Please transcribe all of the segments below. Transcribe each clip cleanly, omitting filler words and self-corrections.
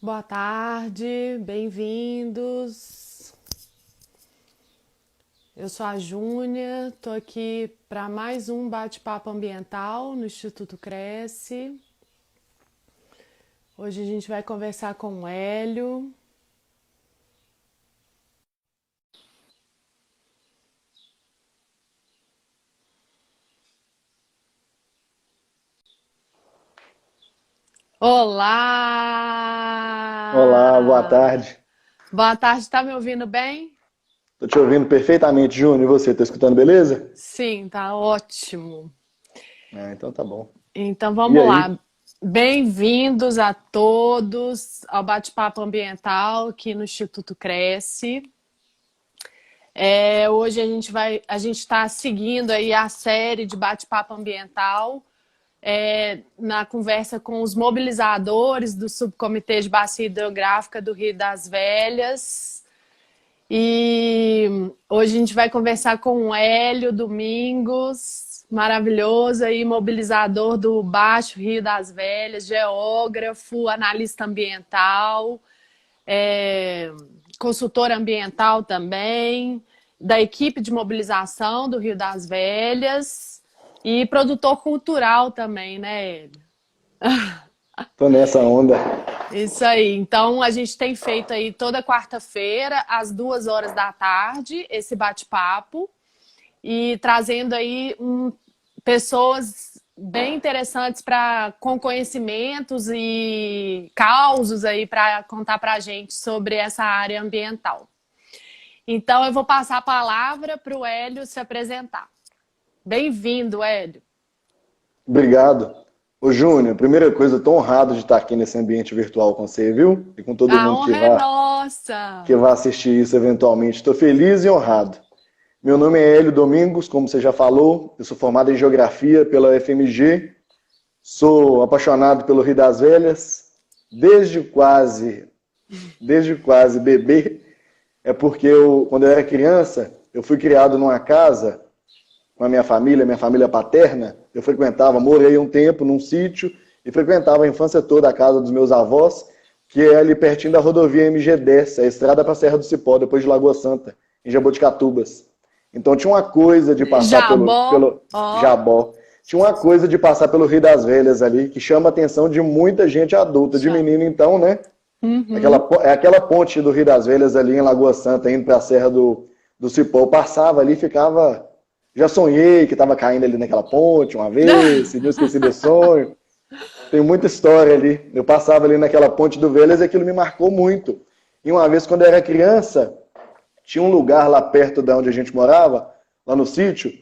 Boa tarde, bem-vindos. Eu sou a Júnia, estou aqui para mais um bate-papo ambiental no Instituto Cresce. Hoje a gente vai conversar com o Hélio. Olá, boa Olá! tarde. Boa tarde, tá me ouvindo bem? Tô te ouvindo perfeitamente, Júnior. E você, tá escutando, beleza? Sim, tá ótimo. Ah, então tá bom. Então E vamos aí? lá. Bem-vindos a todos ao bate-papo ambiental aqui no Instituto Cresce. Hoje a gente está seguindo aí a série de bate-papo ambiental, na conversa com os mobilizadores do Subcomitê de Bacia Hidrográfica do Rio das Velhas. E hoje a gente vai conversar com o Hélio Domingos, maravilhoso aí, mobilizador do Baixo Rio das Velhas, geógrafo, analista ambiental, é, consultor ambiental também, da equipe de mobilização do Rio das Velhas e produtor cultural também, né, Hélio? Tô nessa onda. Isso aí. Então, a gente tem feito aí toda quarta-feira, às 2 horas da tarde, esse bate-papo e trazendo aí pessoas bem interessantes com conhecimentos e causos aí para contar para a gente sobre essa área ambiental. Então, eu vou passar a palavra para o Hélio se apresentar. Bem-vindo, Hélio. Obrigado. Ô, Júnior, primeira coisa, eu tô honrado de estar aqui nesse ambiente virtual com você, viu? E com todo A mundo honra é nossa. que vai assistir isso eventualmente. Estou feliz e honrado. Meu nome é Hélio Domingos, como você já falou. Eu sou formado em Geografia pela UFMG. Sou apaixonado pelo Rio das Velhas. Desde quase, desde quase bebê. É porque quando eu era criança, eu fui criado numa casa com a minha família paterna. Eu frequentava, morei um tempo num sítio e frequentava a infância toda a casa dos meus avós, que é ali pertinho da rodovia MG10, a estrada para a Serra do Cipó, depois de Lagoa Santa, em Jaboticatubas. Então tinha uma coisa de passar Jabó, pelo ó. Jabó. Tinha uma coisa de passar pelo Rio das Velhas ali, que chama a atenção de muita gente adulta, de Chama. menino então, né? Uhum. É aquela ponte do Rio das Velhas ali em Lagoa Santa, indo para a Serra do Cipó. Eu passava ali e ficava. Já sonhei que estava caindo ali naquela ponte uma vez, se não esqueci desse sonho. Tem muita história ali. Eu passava ali naquela ponte do Velhas e aquilo me marcou muito. E uma vez, quando eu era criança, tinha um lugar lá perto de onde a gente morava, lá no sítio,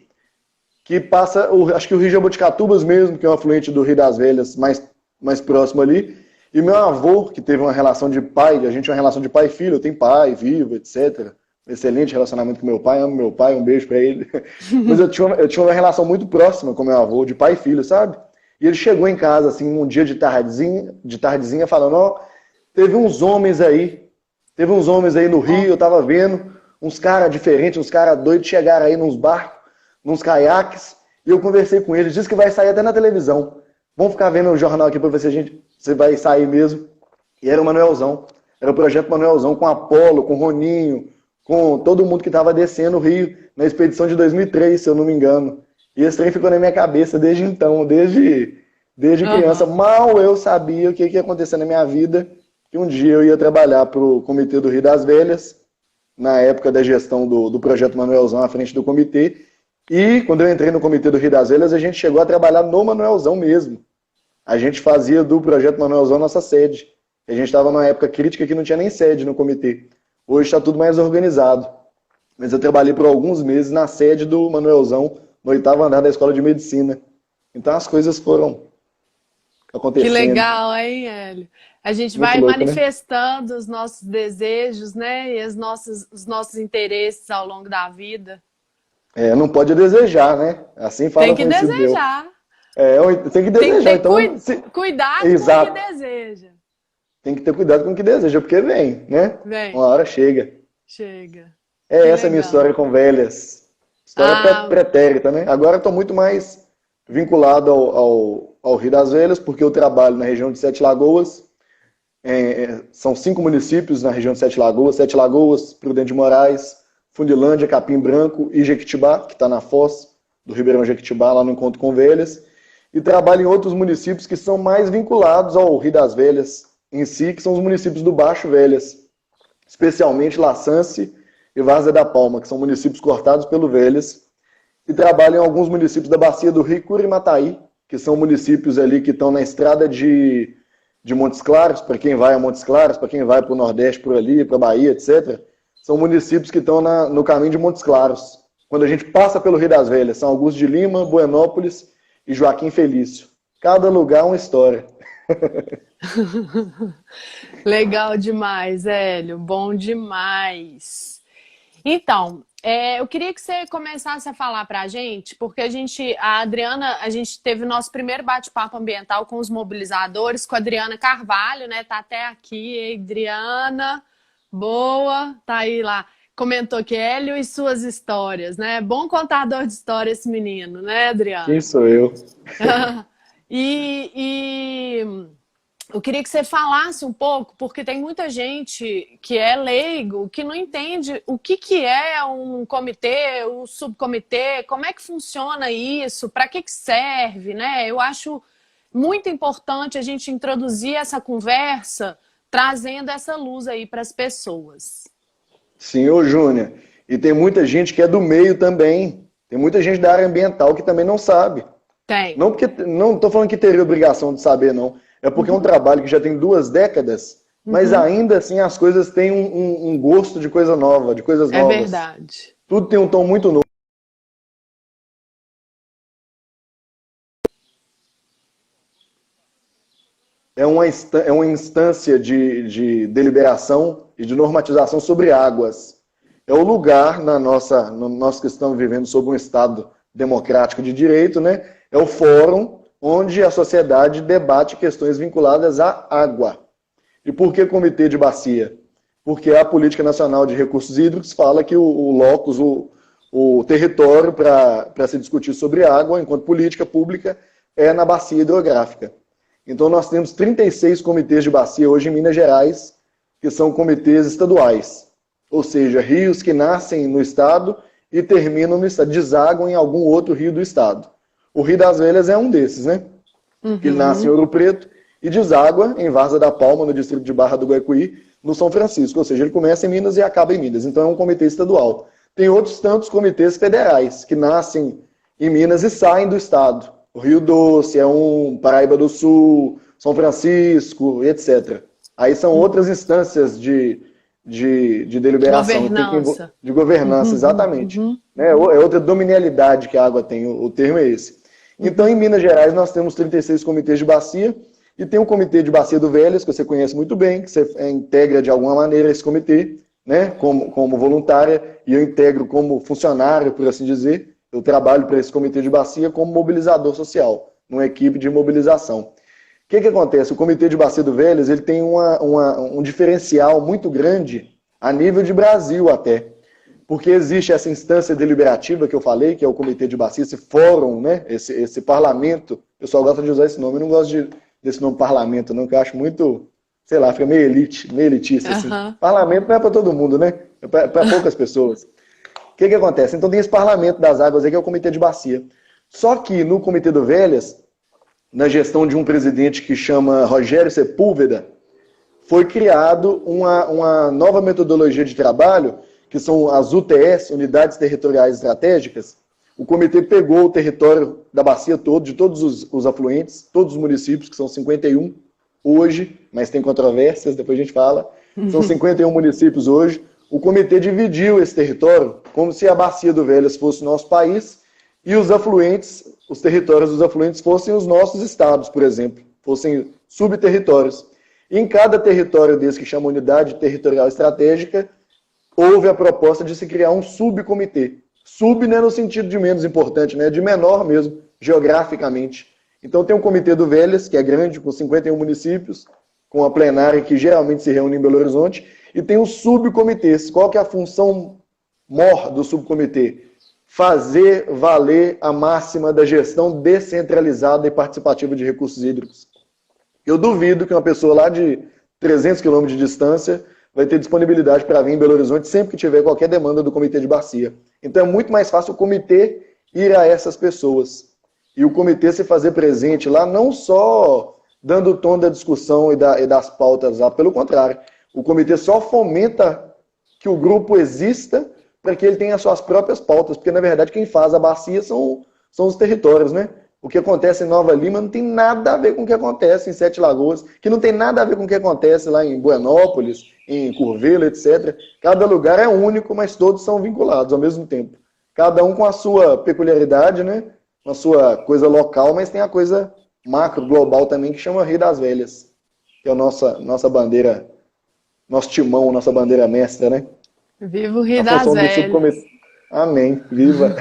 que passa, acho que o Rio Jaboticatubas mesmo, que é um afluente do Rio das Velhas, mais próximo ali. E meu avô, que teve uma relação de pai, a gente tinha uma relação de pai e filho, eu tenho pai, vivo, etc. Excelente relacionamento com meu pai, amo meu pai, um beijo pra ele. Mas eu tinha uma relação muito próxima com meu avô, de pai e filho, sabe? E ele chegou em casa, assim, um dia de tardezinha falando, ó, teve uns homens aí, teve uns homens aí no Rio, Ó. eu tava vendo, uns caras diferentes, uns caras doidos chegaram aí nos barcos, nos caiaques, e eu conversei com eles, disse que vai sair até na televisão. Vamos ficar vendo o jornal aqui para ver se vai sair mesmo. E era o Manuelzão. Era o projeto Manuelzão com Apolo, com Roninho, com todo mundo que estava descendo o Rio na expedição de 2003, se eu não me engano. E esse trem ficou na minha cabeça desde então, desde criança. Aham. Mal eu sabia o que ia acontecer na minha vida, que um dia eu ia trabalhar para o Comitê do Rio das Velhas, na época da gestão do projeto Manuelzão à frente do comitê. E quando eu entrei no Comitê do Rio das Velhas, a gente chegou a trabalhar no Manuelzão mesmo. A gente fazia do projeto Manuelzão nossa sede. A gente estava numa época crítica que não tinha nem sede no comitê. Hoje está tudo mais organizado. Mas eu trabalhei por alguns meses na sede do Manuelzão, no oitavo andar da Escola de Medicina. Então as coisas foram Que acontecendo. legal, hein, Hélio? A gente Muito vai louco, né? manifestando os nossos desejos, né? E os nossos interesses ao longo da vida. É, não pode desejar, né? Assim fala Tem um que conhecido meu. desejar. Tem que Tem que desejar. ter Então, cuidado com o que exato. deseja. Tem que ter cuidado com o que deseja, porque vem, né? Uma Vem, hora chega. chega. É Que essa a minha legal. história com velhas. História Ah, pretérita, né? Agora estou muito mais vinculado ao Rio das Velhas, porque eu trabalho na região de Sete Lagoas. são 5 municípios na região de Sete Lagoas, Prudente de Moraes, Fundilândia, Capim Branco e Jequitibá, que está na foz do Ribeirão Jequitibá, lá no Encontro com Velhas, e trabalha em outros municípios que são mais vinculados ao Rio das Velhas em si, que são os municípios do Baixo Velhas, especialmente Laçance e Várzea da Palma, que são municípios cortados pelo Velhas, e trabalham em alguns municípios da Bacia do Rio, Curimataí, que são municípios ali que estão na estrada de Montes Claros, para quem vai a Montes Claros, para quem vai para o Nordeste por ali, para a Bahia, etc., são municípios que estão no caminho de Montes Claros. Quando a gente passa pelo Rio das Velhas, São Augusto de Lima, Buenópolis e Joaquim Felício. Cada lugar uma história. Legal demais, Hélio. Bom demais. Então, eu queria que você começasse a falar para a gente, porque a Adriana, a gente teve o nosso primeiro bate-papo ambiental com os mobilizadores, com a Adriana Carvalho, né? Tá até aqui, hein, Adriana. Boa, tá aí lá. Comentou que Hélio e suas histórias, né? Bom contador de história esse menino, né, Adriana? Quem sou eu? E eu queria que você falasse um pouco, porque tem muita gente que é leigo, que não entende o que é um comitê, um subcomitê, como é que funciona isso, para que serve, né? Eu acho muito importante a gente introduzir essa conversa trazendo essa luz aí para as pessoas. Sim, ô Júnior. E tem muita gente que é do meio também. Tem muita gente da área ambiental que também não sabe. Tem. Não estou falando que teria obrigação de saber, não. É porque é um trabalho que já tem 2 décadas, mas ainda assim as coisas têm um gosto de coisa nova, de coisas novas. É verdade. Tudo tem um tom muito novo. É uma instância de deliberação e de normatização sobre águas. É o lugar nós que estamos vivendo sob um Estado democrático de direito, né? É o fórum onde a sociedade debate questões vinculadas à água. E por que comitê de bacia? Porque a Política Nacional de Recursos Hídricos fala que o locus, o território para se discutir sobre água, enquanto política pública, é na bacia hidrográfica. Então nós temos 36 comitês de bacia hoje em Minas Gerais, que são comitês estaduais. Ou seja, rios que nascem no estado e terminam no estado, desaguam em algum outro rio do estado. O Rio das Velhas é um desses, né? Ele nasce em Ouro Preto e deságua em Várzea da Palma, no distrito de Barra do Guacuí, no São Francisco. Ou seja, ele começa em Minas e acaba em Minas. Então é um comitê estadual. Tem outros tantos comitês federais que nascem em Minas e saem do estado. O Rio Doce é um, Paraíba do Sul, São Francisco, etc. Aí são outras instâncias de deliberação. Governança. De governança, exatamente. É outra dominialidade que a água tem, o termo é esse. Então, em Minas Gerais, nós temos 36 comitês de bacia, e tem um comitê de bacia do Velhas, que você conhece muito bem, que você integra de alguma maneira esse comitê, né, como voluntária, e eu integro como funcionário, por assim dizer. Eu trabalho para esse comitê de bacia como mobilizador social, numa equipe de mobilização. O que acontece? O comitê de bacia do Velhas ele tem um diferencial muito grande a nível de Brasil até. Porque existe essa instância deliberativa que eu falei, que é o comitê de bacia, esse fórum, né? esse parlamento. O pessoal gosta de usar esse nome, eu não gosto desse nome parlamento, não, que eu acho muito, sei lá, fica meio elitista. Assim. Parlamento não é para todo mundo, né? É para poucas pessoas. O que acontece? Então tem esse parlamento das águas aí, que é o comitê de bacia. Só que no comitê do Velhas, na gestão de um presidente que chama Rogério Sepúlveda, foi criado uma nova metodologia de trabalho, que são as UTS, Unidades Territoriais Estratégicas. O comitê pegou o território da bacia todo, de todos os afluentes, todos os municípios, que são 51 hoje, mas tem controvérsias, depois a gente fala. São 51 municípios hoje. O comitê dividiu esse território como se a bacia do Velhas fosse o nosso país e os afluentes, os territórios dos afluentes fossem os nossos estados, por exemplo, fossem subterritórios. E em cada território desse, que chama Unidade Territorial Estratégica, houve a proposta de se criar um subcomitê. Sub não é no sentido de menos importante, né? De menor mesmo, geograficamente. Então tem o Comitê do Velhas, que é grande, com 51 municípios, com a plenária que geralmente se reúne em Belo Horizonte, e tem os subcomitês. Qual que é a função maior do subcomitê? Fazer valer a máxima da gestão descentralizada e participativa de recursos hídricos. Eu duvido que uma pessoa lá de 300 quilômetros de distância, vai ter disponibilidade para vir em Belo Horizonte sempre que tiver qualquer demanda do comitê de bacia. Então é muito mais fácil o comitê ir a essas pessoas. E o comitê se fazer presente lá, não só dando o tom da discussão e das pautas lá, pelo contrário. O comitê só fomenta que o grupo exista para que ele tenha as suas próprias pautas, porque na verdade quem faz a bacia são os territórios, né? O que acontece em Nova Lima não tem nada a ver com o que acontece em Sete Lagoas, que não tem nada a ver com o que acontece lá em Buenópolis, em Curvelo, etc. Cada lugar é único, mas todos são vinculados ao mesmo tempo. Cada um com a sua peculiaridade, né? Com a sua coisa local, mas tem a coisa macro, global também, que chama Rio das Velhas, que é a nossa bandeira, nosso timão, nossa bandeira mestra, né? Viva o Rio das Velhas. Amém, viva!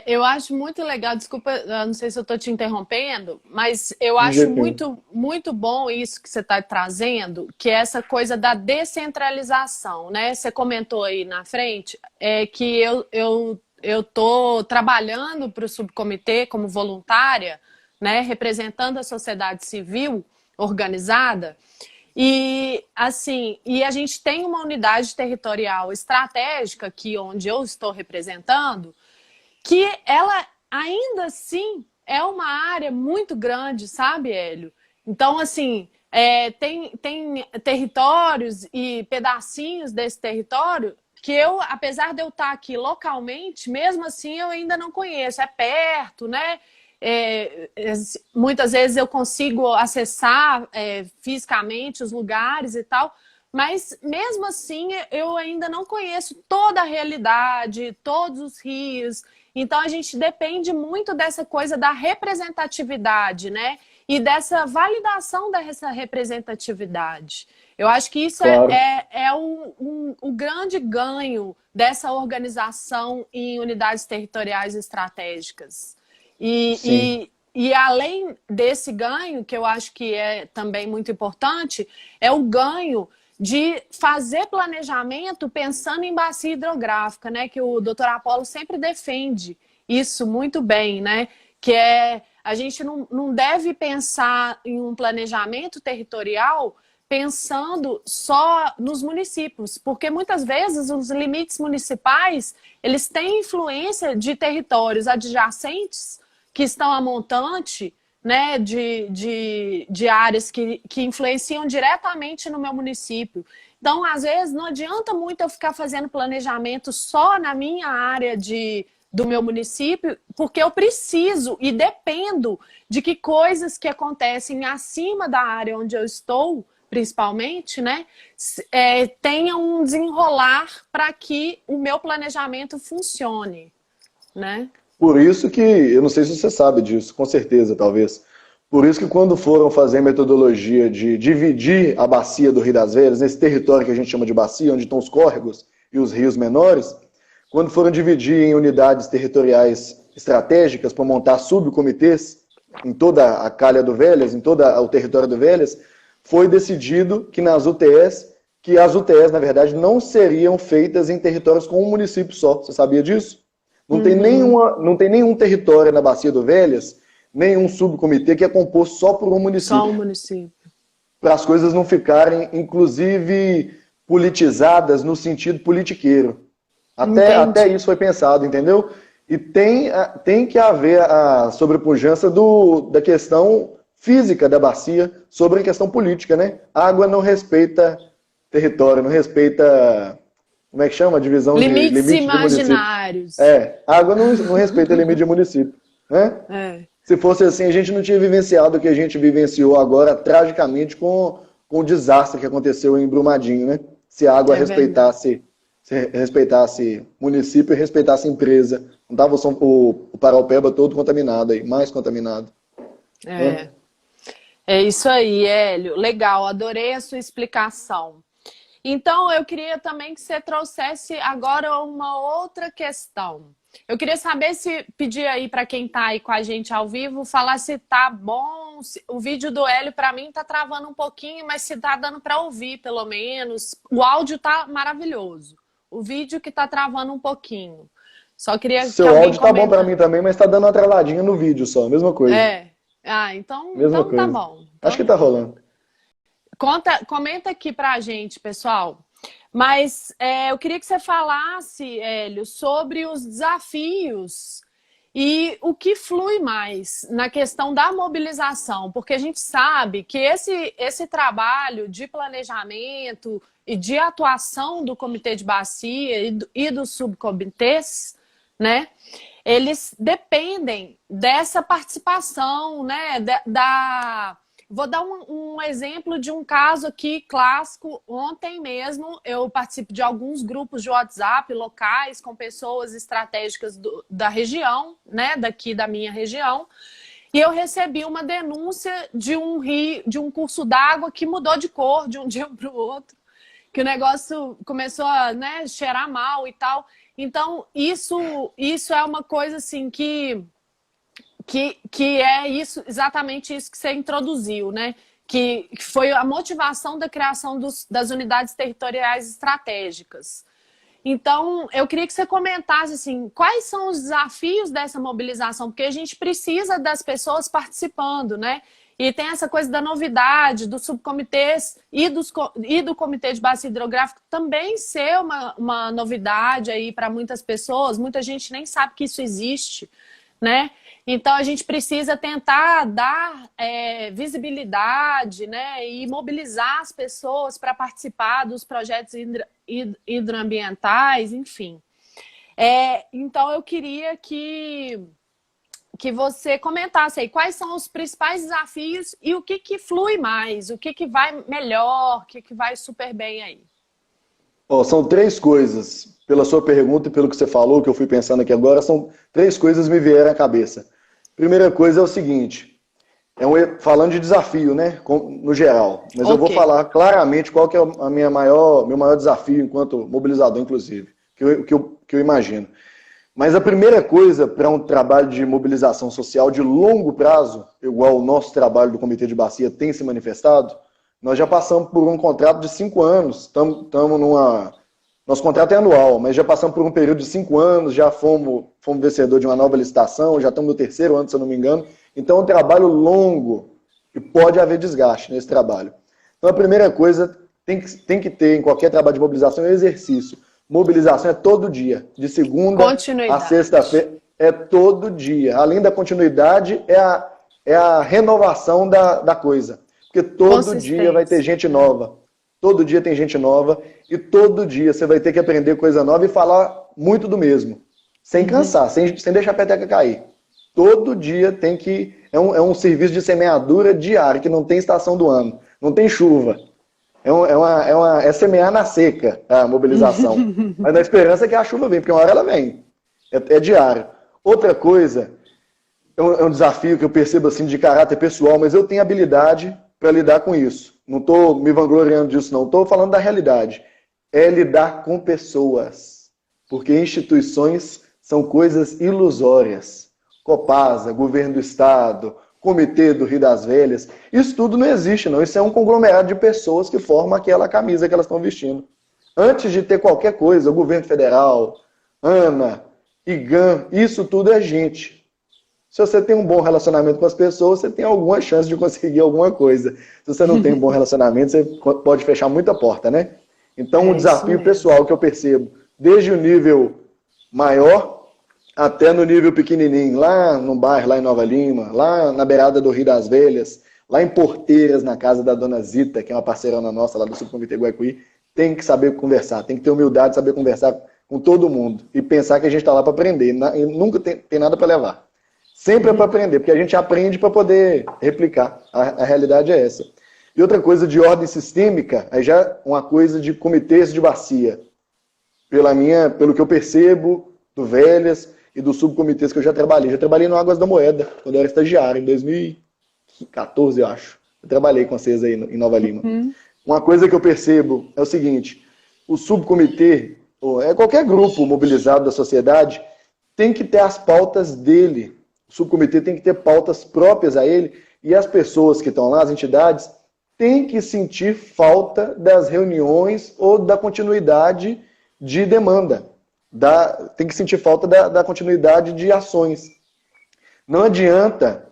Eu acho muito legal, desculpa, não sei se eu estou te interrompendo, mas eu acho muito, muito bom isso que você está trazendo, que é essa coisa da descentralização, né? Você comentou aí na frente que eu estou trabalhando para o subcomitê como voluntária, né? Representando a sociedade civil organizada. E assim, a gente tem uma unidade territorial estratégica aqui onde eu estou representando, que ela ainda assim é uma área muito grande, sabe, Hélio? Então, assim, tem territórios e pedacinhos desse território que eu, apesar de eu estar aqui localmente, mesmo assim eu ainda não conheço. É perto, né? Muitas vezes eu consigo acessar fisicamente os lugares e tal, mas mesmo assim eu ainda não conheço toda a realidade, todos os rios. Então a gente depende muito dessa coisa da representatividade, né? E dessa validação dessa representatividade. Eu acho que isso claro. o grande ganho dessa organização em unidades territoriais estratégicas. E além desse ganho, que eu acho que é também muito importante, é o ganho de fazer planejamento pensando em bacia hidrográfica, né? Que o doutor Apolo sempre defende isso muito bem, né? Que a gente não deve pensar em um planejamento territorial pensando só nos municípios, porque muitas vezes os limites municipais, eles têm influência de territórios adjacentes que estão a montante, né, de áreas que influenciam diretamente no meu município. Então, às vezes, não adianta muito eu ficar fazendo planejamento só na minha área do meu município, porque eu preciso e dependo de que coisas que acontecem acima da área onde eu estou, principalmente, né, tenham um desenrolar para que o meu planejamento funcione, né? Por isso que, eu não sei se você sabe disso, com certeza, talvez. Por isso que quando foram fazer a metodologia de dividir a bacia do Rio das Velhas, nesse território que a gente chama de bacia, onde estão os córregos e os rios menores, quando foram dividir em unidades territoriais estratégicas para montar subcomitês em toda a calha do Velhas, em todo o território do Velhas, foi decidido que as UTS, na verdade, não seriam feitas em territórios com um município só. Você sabia disso? Não tem nenhum território na Bacia do Velhas, nenhum subcomitê que é composto só por um município. Só um município. Para as coisas não ficarem, inclusive, politizadas no sentido politiqueiro. Até isso foi pensado, entendeu? E tem que haver a sobrepujança da questão física da bacia sobre a questão política, né? A água não respeita território, não respeita... Como é que chama? A divisão limites de imaginários. A água não respeita limite de município, né? Se fosse assim, a gente não tinha vivenciado o que a gente vivenciou agora, tragicamente, com o desastre que aconteceu em Brumadinho, né? Se a água respeitasse município e respeitasse empresa. Não estava o Paraupeba todo contaminado aí, mais contaminado. É isso aí, Hélio. Legal, adorei a sua explicação. Então, eu queria também que você trouxesse agora uma outra questão. Eu queria saber pedir aí para quem está aí com a gente ao vivo, falar se tá bom. O vídeo do Hélio, para mim, tá travando um pouquinho, mas se tá dando para ouvir, pelo menos. O áudio tá maravilhoso. O vídeo que tá travando um pouquinho. Só queria que Seu áudio tá bom para mim também, mas tá dando uma travadinha no vídeo só, mesma coisa. Então mesma tá coisa. bom. Acho que tá rolando. Comenta aqui pra gente, pessoal. Mas eu queria que você falasse, Hélio, sobre os desafios e o que flui mais na questão da mobilização, porque a gente sabe que esse trabalho de planejamento e de atuação do Comitê de Bacia e dos subcomitês, né, eles dependem dessa participação, né, Vou dar um exemplo de um caso aqui clássico. Ontem mesmo eu participo de alguns grupos de WhatsApp locais com pessoas estratégicas da região, né, daqui da minha região, e eu recebi uma denúncia de um curso d'água que mudou de cor de um dia para o outro, que o negócio começou a, né, cheirar mal e tal. Então, isso é uma coisa assim que é isso, exatamente isso que você introduziu, né? Que foi a motivação da criação das unidades territoriais estratégicas. Então, eu queria que você comentasse assim, quais são os desafios dessa mobilização, porque a gente precisa das pessoas participando, né? E tem essa coisa da novidade, dos subcomitês e do Comitê de Bacia Hidrográfica também ser uma novidade aí para muitas pessoas. Muita gente nem sabe que isso existe, né? Então, a gente precisa tentar dar visibilidade, né, e mobilizar as pessoas para participar dos projetos hidroambientais, enfim. Então, eu queria que você comentasse aí quais são os principais desafios e o que flui mais, o que vai melhor, o que vai super bem aí. São três coisas. Pela sua pergunta e pelo que você falou, que eu fui pensando aqui agora, são três coisas que me vieram à cabeça. Primeira coisa é o seguinte, falando de desafio, né, no geral, mas eu vou falar claramente qual que é meu maior desafio enquanto mobilizador, inclusive, que eu imagino. Mas a primeira coisa para um trabalho de mobilização social de longo prazo, igual o nosso trabalho do Comitê de Bacia tem se manifestado, nós já passamos por um contrato de 5 anos, estamos nosso contrato é anual, mas já passamos por um período de 5 anos, já fomos vencedor de uma nova licitação, já estamos no 3º ano, se eu não me engano. Então é um trabalho longo e pode haver desgaste nesse trabalho. Então a primeira coisa tem que ter em qualquer trabalho de mobilização é exercício. Mobilização é todo dia, de segunda a sexta-feira, é todo dia. Além da continuidade, é a renovação da coisa. Porque todo dia vai ter gente nova. Todo dia tem gente nova e todo dia você vai ter que aprender coisa nova e falar muito do mesmo. Sem cansar, sem deixar a peteca cair. Todo dia tem que... É um serviço de semeadura diário, que não tem estação do ano, não tem chuva. É semear na seca a mobilização. Mas na esperança que a chuva vem, porque uma hora ela vem. É diário. Outra coisa, é um desafio que eu percebo assim de caráter pessoal, mas eu tenho habilidade para lidar com isso. Não estou me vangloriando disso, não. Estou falando da realidade. É lidar com pessoas. Porque instituições são coisas ilusórias. Copasa, Governo do Estado, Comitê do Rio das Velhas. Isso tudo não existe, não. Isso é um conglomerado de pessoas que formam aquela camisa que elas estão vestindo. Antes de ter qualquer coisa, o Governo Federal, ANA, IGAM, isso tudo é gente. Se você tem um bom relacionamento com as pessoas, você tem alguma chance de conseguir alguma coisa. Se você não tem um bom relacionamento, você pode fechar muita porta, né? Então, um desafio pessoal que eu percebo, desde o nível maior até no nível pequenininho, lá no bairro, lá em Nova Lima, lá na beirada do Rio das Velhas, lá em Porteiras, na casa da dona Zita, que é uma parceirona nossa lá do Subcomitê Guaicuí, tem que saber conversar, tem que ter humildade de saber conversar com todo mundo e pensar que a gente está lá para aprender, e nunca tem nada para levar. Sempre é para aprender, porque a gente aprende para poder replicar. A realidade é essa. E outra coisa de ordem sistêmica, aí já uma coisa de comitês de bacia. Pelo que eu percebo, do Velhas e dos subcomitês que eu já trabalhei. Já trabalhei no Águas da Moeda, quando eu era estagiário, em 2014, eu acho. Eu trabalhei com vocês aí em Nova Lima. Uma coisa que eu percebo é o seguinte, o subcomitê, ou qualquer grupo mobilizado da sociedade, tem que ter as pautas dele. O subcomitê tem que ter pautas próprias a ele e as pessoas que estão lá, as entidades, têm que sentir falta das reuniões ou da continuidade de demanda. Tem que sentir falta da continuidade de ações. Não adianta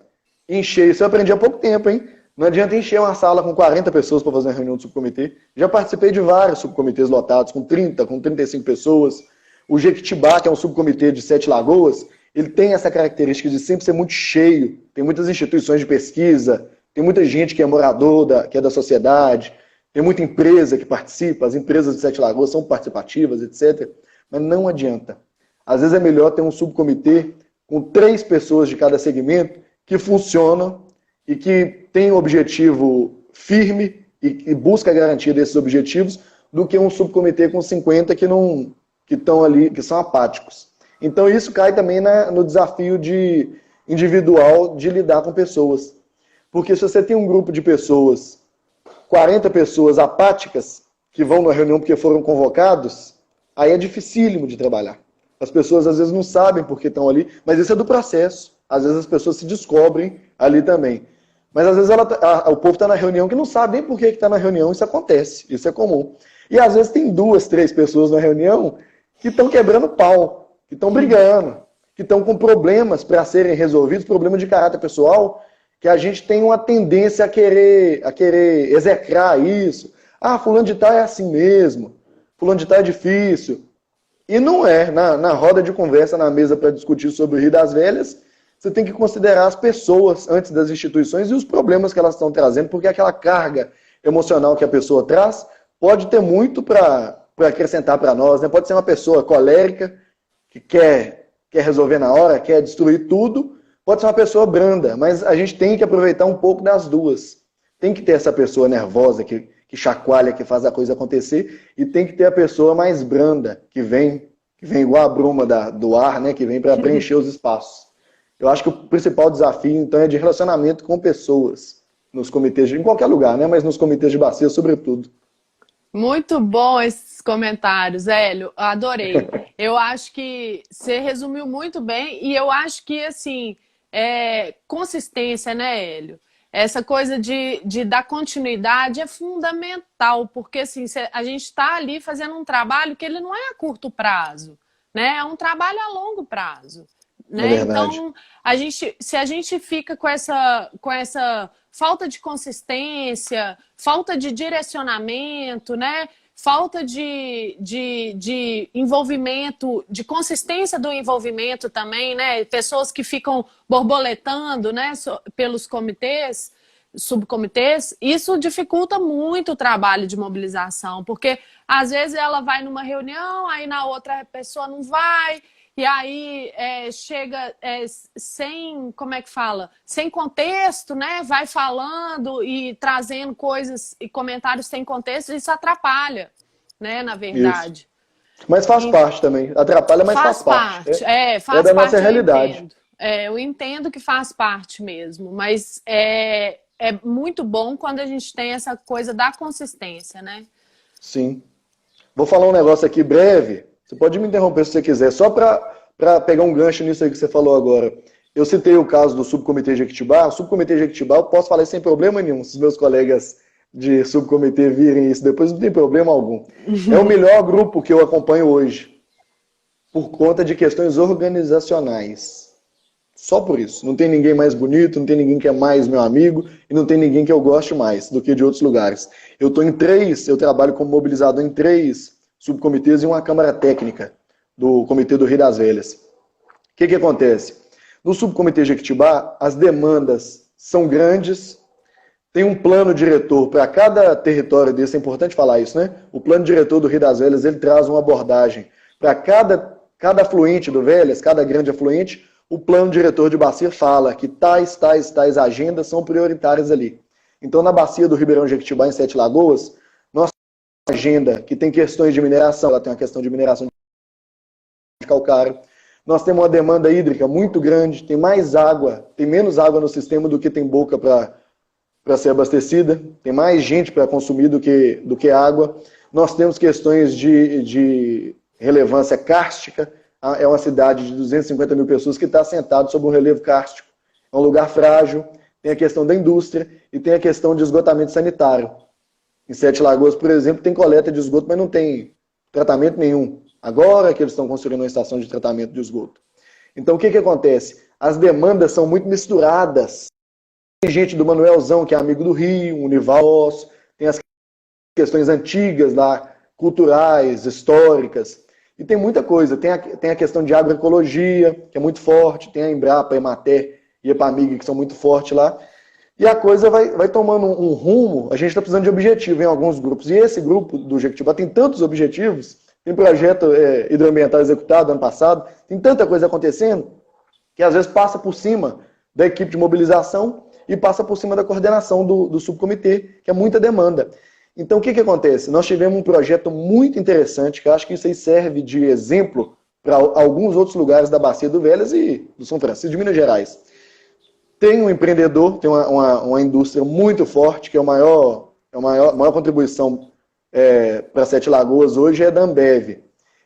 encher, isso eu aprendi há pouco tempo, hein? Não adianta encher uma sala com 40 pessoas para fazer uma reunião do subcomitê. Já participei de vários subcomitês lotados, com 30, com 35 pessoas. O Jequitibá, que é um subcomitê de Sete Lagoas, ele tem essa característica de sempre ser muito cheio. Tem muitas instituições de pesquisa, tem muita gente que é morador, que é da sociedade, tem muita empresa que participa, as empresas de Sete Lagoas são participativas, etc. Mas não adianta. Às vezes é melhor ter um subcomitê com 3 pessoas de cada segmento que funcionam e que tem um objetivo firme e busca a garantia desses objetivos, do que um subcomitê com 50 que estão ali, que são apáticos. Então isso cai também no desafio individual de lidar com pessoas. Porque se você tem um grupo de pessoas, 40 pessoas apáticas, que vão na reunião porque foram convocados, aí é dificílimo de trabalhar. As pessoas às vezes não sabem por que estão ali, mas isso é do processo. Às vezes as pessoas se descobrem ali também. Mas às vezes o povo está na reunião que não sabe nem por que está na reunião, isso acontece, isso é comum. E às vezes tem 2, 3 pessoas na reunião que estão quebrando pau, que estão brigando, que estão com problemas para serem resolvidos, problemas de caráter pessoal, que a gente tem uma tendência a querer execrar isso. Ah, fulano de tal é assim mesmo, fulano de tal é difícil. E não é. Na roda de conversa, na mesa para discutir sobre o Rio das Velhas, você tem que considerar as pessoas antes das instituições e os problemas que elas estão trazendo, porque aquela carga emocional que a pessoa traz pode ter muito para acrescentar para nós, né? Pode ser uma pessoa colérica, que quer resolver na hora, quer destruir tudo, pode ser uma pessoa branda, mas a gente tem que aproveitar um pouco das duas. Tem que ter essa pessoa nervosa, que chacoalha, que faz a coisa acontecer, e tem que ter a pessoa mais branda, que vem igual a bruma do ar, né? Que vem para preencher os espaços. Eu acho que o principal desafio, então, é de relacionamento com pessoas, nos comitês, em qualquer lugar, né? Mas nos comitês de bacia, sobretudo. Muito bom esses comentários, Hélio. Adorei. Eu acho que você resumiu muito bem e eu acho que, assim, consistência, né, Hélio? Essa coisa de dar continuidade é fundamental, porque, assim, a gente está ali fazendo um trabalho que ele não é a curto prazo, né? É um trabalho a longo prazo. Né? Então, se a gente fica com essa falta de consistência, falta de direcionamento, né? Falta de envolvimento, de consistência do envolvimento também, né? Pessoas que ficam borboletando, né? Pelos comitês, subcomitês, isso dificulta muito o trabalho de mobilização, porque às vezes ela vai numa reunião, aí na outra a pessoa não vai. E aí chega sem, como é que fala? Sem contexto, né? Vai falando e trazendo coisas e comentários sem contexto, isso atrapalha, né? Na verdade. Isso. Mas faz parte também. Atrapalha, mas faz parte. Faz da parte, nossa realidade. Eu entendo que faz parte mesmo, mas é muito bom quando a gente tem essa coisa da consistência, né? Sim. Vou falar um negócio aqui breve. Você pode me interromper se você quiser, só para pegar um gancho nisso aí que você falou agora. Eu citei o caso do subcomitê Jequitibá. O subcomitê Jequitibá, eu posso falar sem problema nenhum. Se os meus colegas de subcomitê virem isso depois, não tem problema algum. É o melhor grupo que eu acompanho hoje, por conta de questões organizacionais. Só por isso. Não tem ninguém mais bonito, não tem ninguém que é mais meu amigo, e não tem ninguém que eu goste mais do que de outros lugares. Eu trabalho como mobilizador em 3 subcomitês e uma câmara técnica do Comitê do Rio das Velhas. O que acontece? No subcomitê Jequitibá, as demandas são grandes, tem um plano diretor para cada território desse, é importante falar isso, né? O plano diretor do Rio das Velhas, ele traz uma abordagem para cada afluente do Velhas, cada grande afluente, o plano diretor de bacia fala que tais agendas são prioritárias ali. Então, na bacia do Ribeirão Jequitibá, em Sete Lagoas, agenda que tem questões de mineração, ela tem uma questão de mineração de calcário. Nós temos uma demanda hídrica muito grande, tem mais água, tem menos água no sistema do que tem boca para ser abastecida, tem mais gente para consumir do que água. Nós temos questões de relevância kárstica, é uma cidade de 250 mil pessoas que está assentada sobre um relevo kárstico, é um lugar frágil, tem a questão da indústria e tem a questão de esgotamento sanitário. Em Sete Lagoas, por exemplo, tem coleta de esgoto, mas não tem tratamento nenhum. Agora que eles estão construindo uma estação de tratamento de esgoto. Então, o que acontece? As demandas são muito misturadas. gente do Manuelzão, que é amigo do Rio, o Nival, tem as questões antigas lá, culturais, históricas, e tem muita coisa. Tem a questão de agroecologia, que é muito forte, tem a Embrapa, a Emater e a Epamig, que são muito fortes lá. E a coisa vai tomando um rumo, a gente está precisando de objetivo em alguns grupos. E esse grupo do Jequitibá tem tantos objetivos, tem projeto hidroambiental executado ano passado, tem tanta coisa acontecendo, que às vezes passa por cima da equipe de mobilização e passa por cima da coordenação do subcomitê, que é muita demanda. Então, o que acontece? Nós tivemos um projeto muito interessante, que eu acho que isso aí serve de exemplo para alguns outros lugares da Bacia do Velhas e do São Francisco, de Minas Gerais. Tem um empreendedor, tem uma indústria muito forte, que é a maior contribuição para Sete Lagoas hoje é da Ambev.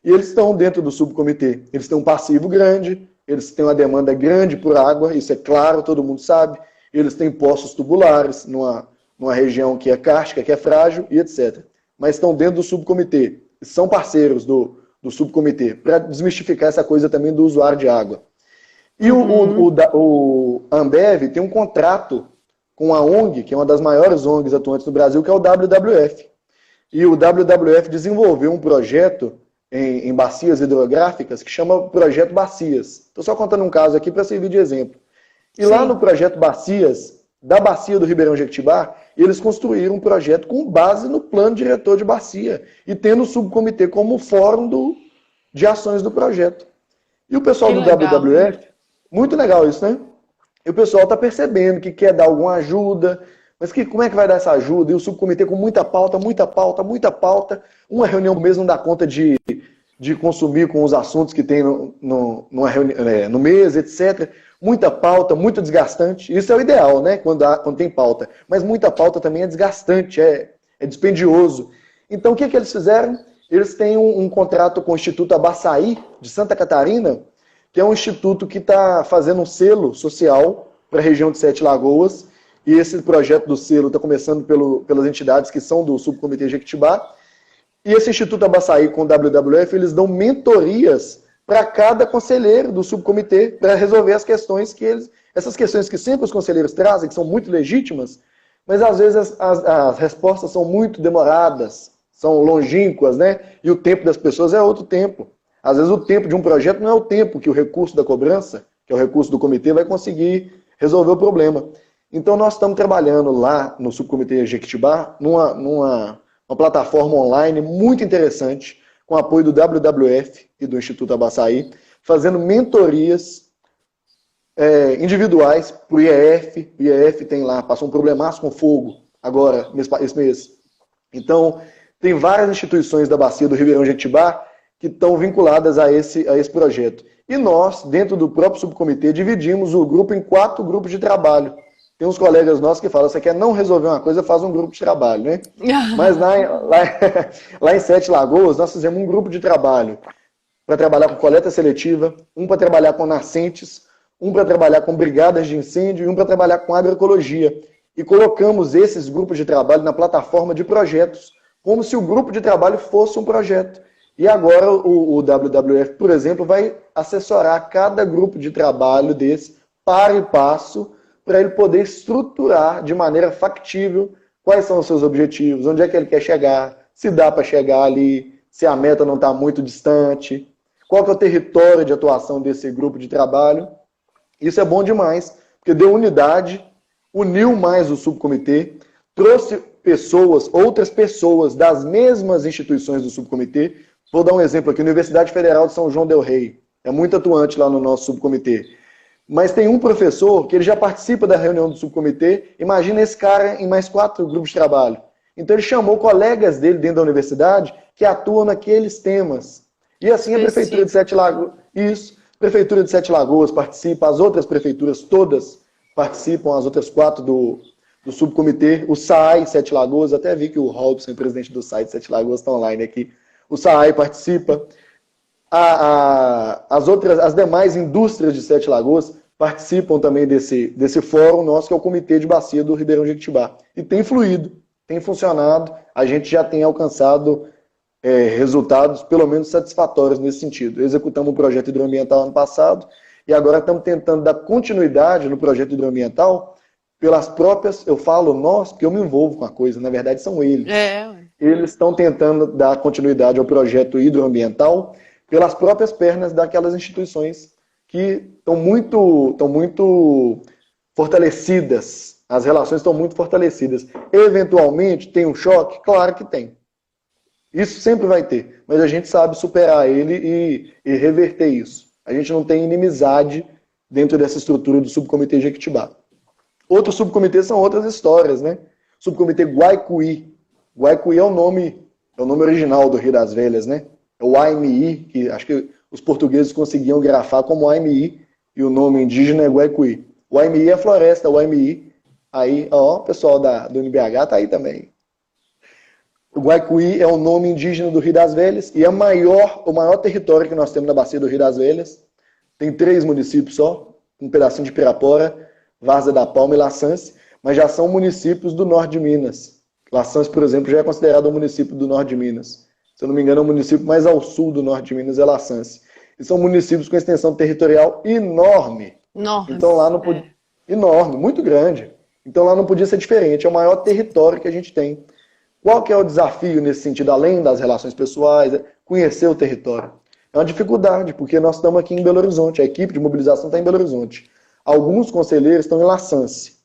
E eles estão dentro do subcomitê. Eles têm um passivo grande, eles têm uma demanda grande por água, isso é claro, todo mundo sabe. Eles têm poços tubulares numa região que é cárstica, que é frágil e etc. Mas estão dentro do subcomitê. São parceiros do subcomitê, para desmistificar essa coisa também do usuário de água. E o Ambev tem um contrato com a ONG, que é uma das maiores ONGs atuantes do Brasil, que é o WWF. E o WWF desenvolveu um projeto em bacias hidrográficas que chama Projeto Bacias. Estou só contando um caso aqui para servir de exemplo. E lá no Projeto Bacias, da bacia do Ribeirão Jequitibá, eles construíram um projeto com base no plano diretor de bacia e tendo o subcomitê como fórum de ações do projeto. E o pessoal do WWF, muito legal isso, né? E o pessoal está percebendo que quer dar alguma ajuda, mas como é que vai dar essa ajuda? E o subcomitê com muita pauta, uma reunião mesmo não dá conta de consumir com os assuntos que tem no mês, etc. Muita pauta, muito desgastante. Isso é o ideal, né? Quando tem pauta. Mas muita pauta também é desgastante, é dispendioso. Então, o que eles fizeram? Eles têm um contrato com o Instituto Abaçaí, de Santa Catarina, que é um instituto que está fazendo um selo social para a região de Sete Lagoas. E esse projeto do selo está começando pelas entidades que são do subcomitê Jequitibá. E esse Instituto Abaçaí com o WWF, eles dão mentorias para cada conselheiro do subcomitê para resolver as questões essas questões que sempre os conselheiros trazem, que são muito legítimas, mas às vezes as respostas são muito demoradas, são longínquas, né? E o tempo das pessoas é outro tempo. Às vezes o tempo de um projeto não é o tempo que o recurso da cobrança, que é o recurso do comitê, vai conseguir resolver o problema. Então nós estamos trabalhando lá no subcomitê Jequitibá numa plataforma online muito interessante, com apoio do WWF e do Instituto Abaçaí, fazendo mentorias individuais para o IEF. O IEF tem lá, passou um problemaço com fogo agora, esse mês. Então, tem várias instituições da Bacia do Ribeirão Jequitibá que estão vinculadas a esse projeto. E nós, dentro do próprio subcomitê, dividimos o grupo em 4 grupos de trabalho. Tem uns colegas nossos que falam, você quer não resolver uma coisa, faz um grupo de trabalho, né? Mas lá em Sete Lagoas, nós fizemos um grupo de trabalho para trabalhar com coleta seletiva, um para trabalhar com nascentes, um para trabalhar com brigadas de incêndio e um para trabalhar com agroecologia. E colocamos esses grupos de trabalho na plataforma de projetos, como se o grupo de trabalho fosse um projeto. E agora o WWF, por exemplo, vai assessorar cada grupo de trabalho desse, passo a passo, para ele poder estruturar de maneira factível quais são os seus objetivos, onde é que ele quer chegar, se dá para chegar ali, se a meta não está muito distante, qual que é o território de atuação desse grupo de trabalho. Isso é bom demais, porque deu unidade, uniu mais o subcomitê, trouxe outras pessoas das mesmas instituições do subcomitê. Vou dar um exemplo aqui, Universidade Federal de São João del Rei, é muito atuante lá no nosso subcomitê. Mas tem um professor que ele já participa da reunião do subcomitê, imagina esse cara em mais 4 grupos de trabalho. Então ele chamou colegas dele dentro da universidade que atuam naqueles temas. E assim a Prefeitura de Sete Lagoas, a Prefeitura de Sete Lagoas participa, as outras prefeituras todas participam, as outras 4 do subcomitê, o SAI Sete Lagoas, até vi que o Robson, presidente do SAI de Sete Lagoas, está online aqui. O SAI participa. As demais indústrias de Sete Lagoas participam também desse fórum nosso, que é o Comitê de Bacia do Ribeirão Jequitibá. E tem fluído, tem funcionado, a gente já tem alcançado resultados, pelo menos satisfatórios nesse sentido. Executamos um projeto hidroambiental ano passado e agora estamos tentando dar continuidade no projeto hidroambiental pelas próprias, eu falo nós, porque eu me envolvo com a coisa, na verdade são eles. Eles estão tentando dar continuidade ao projeto hidroambiental pelas próprias pernas daquelas instituições que estão muito fortalecidas. As relações estão muito fortalecidas. Eventualmente, tem um choque? Claro que tem. Isso sempre vai ter. Mas a gente sabe superar ele e reverter isso. A gente não tem inimizade dentro dessa estrutura do subcomitê Jequitibá. Outros subcomitês são outras histórias, né? Subcomitê Guaicuí. Guaicuí é o nome original do Rio das Velhas, né? É o AMI, que acho que os portugueses conseguiam grafar como AMI, e o nome indígena é Guaicuí. O AMI é a floresta, o AMI. Aí, ó, o pessoal do NBH tá aí também. O Guaicuí é o nome indígena do Rio das Velhas e é o maior território que nós temos na bacia do Rio das Velhas. Tem 3 municípios só, um pedacinho de Pirapora, Várzea da Palma e Laçanse, mas já são municípios do norte de Minas. Laçanse, por exemplo, já é considerado um município do norte de Minas. Se eu não me engano, é o município mais ao sul do norte de Minas, é Laçanse. E são municípios com extensão territorial enorme. Nossa, então lá não podia... Enorme, muito grande. Então lá não podia ser diferente, é o maior território que a gente tem. Qual que é o desafio nesse sentido, além das relações pessoais, conhecer o território? É uma dificuldade, porque nós estamos aqui em Belo Horizonte, a equipe de mobilização está em Belo Horizonte. Alguns conselheiros estão em Laçanse,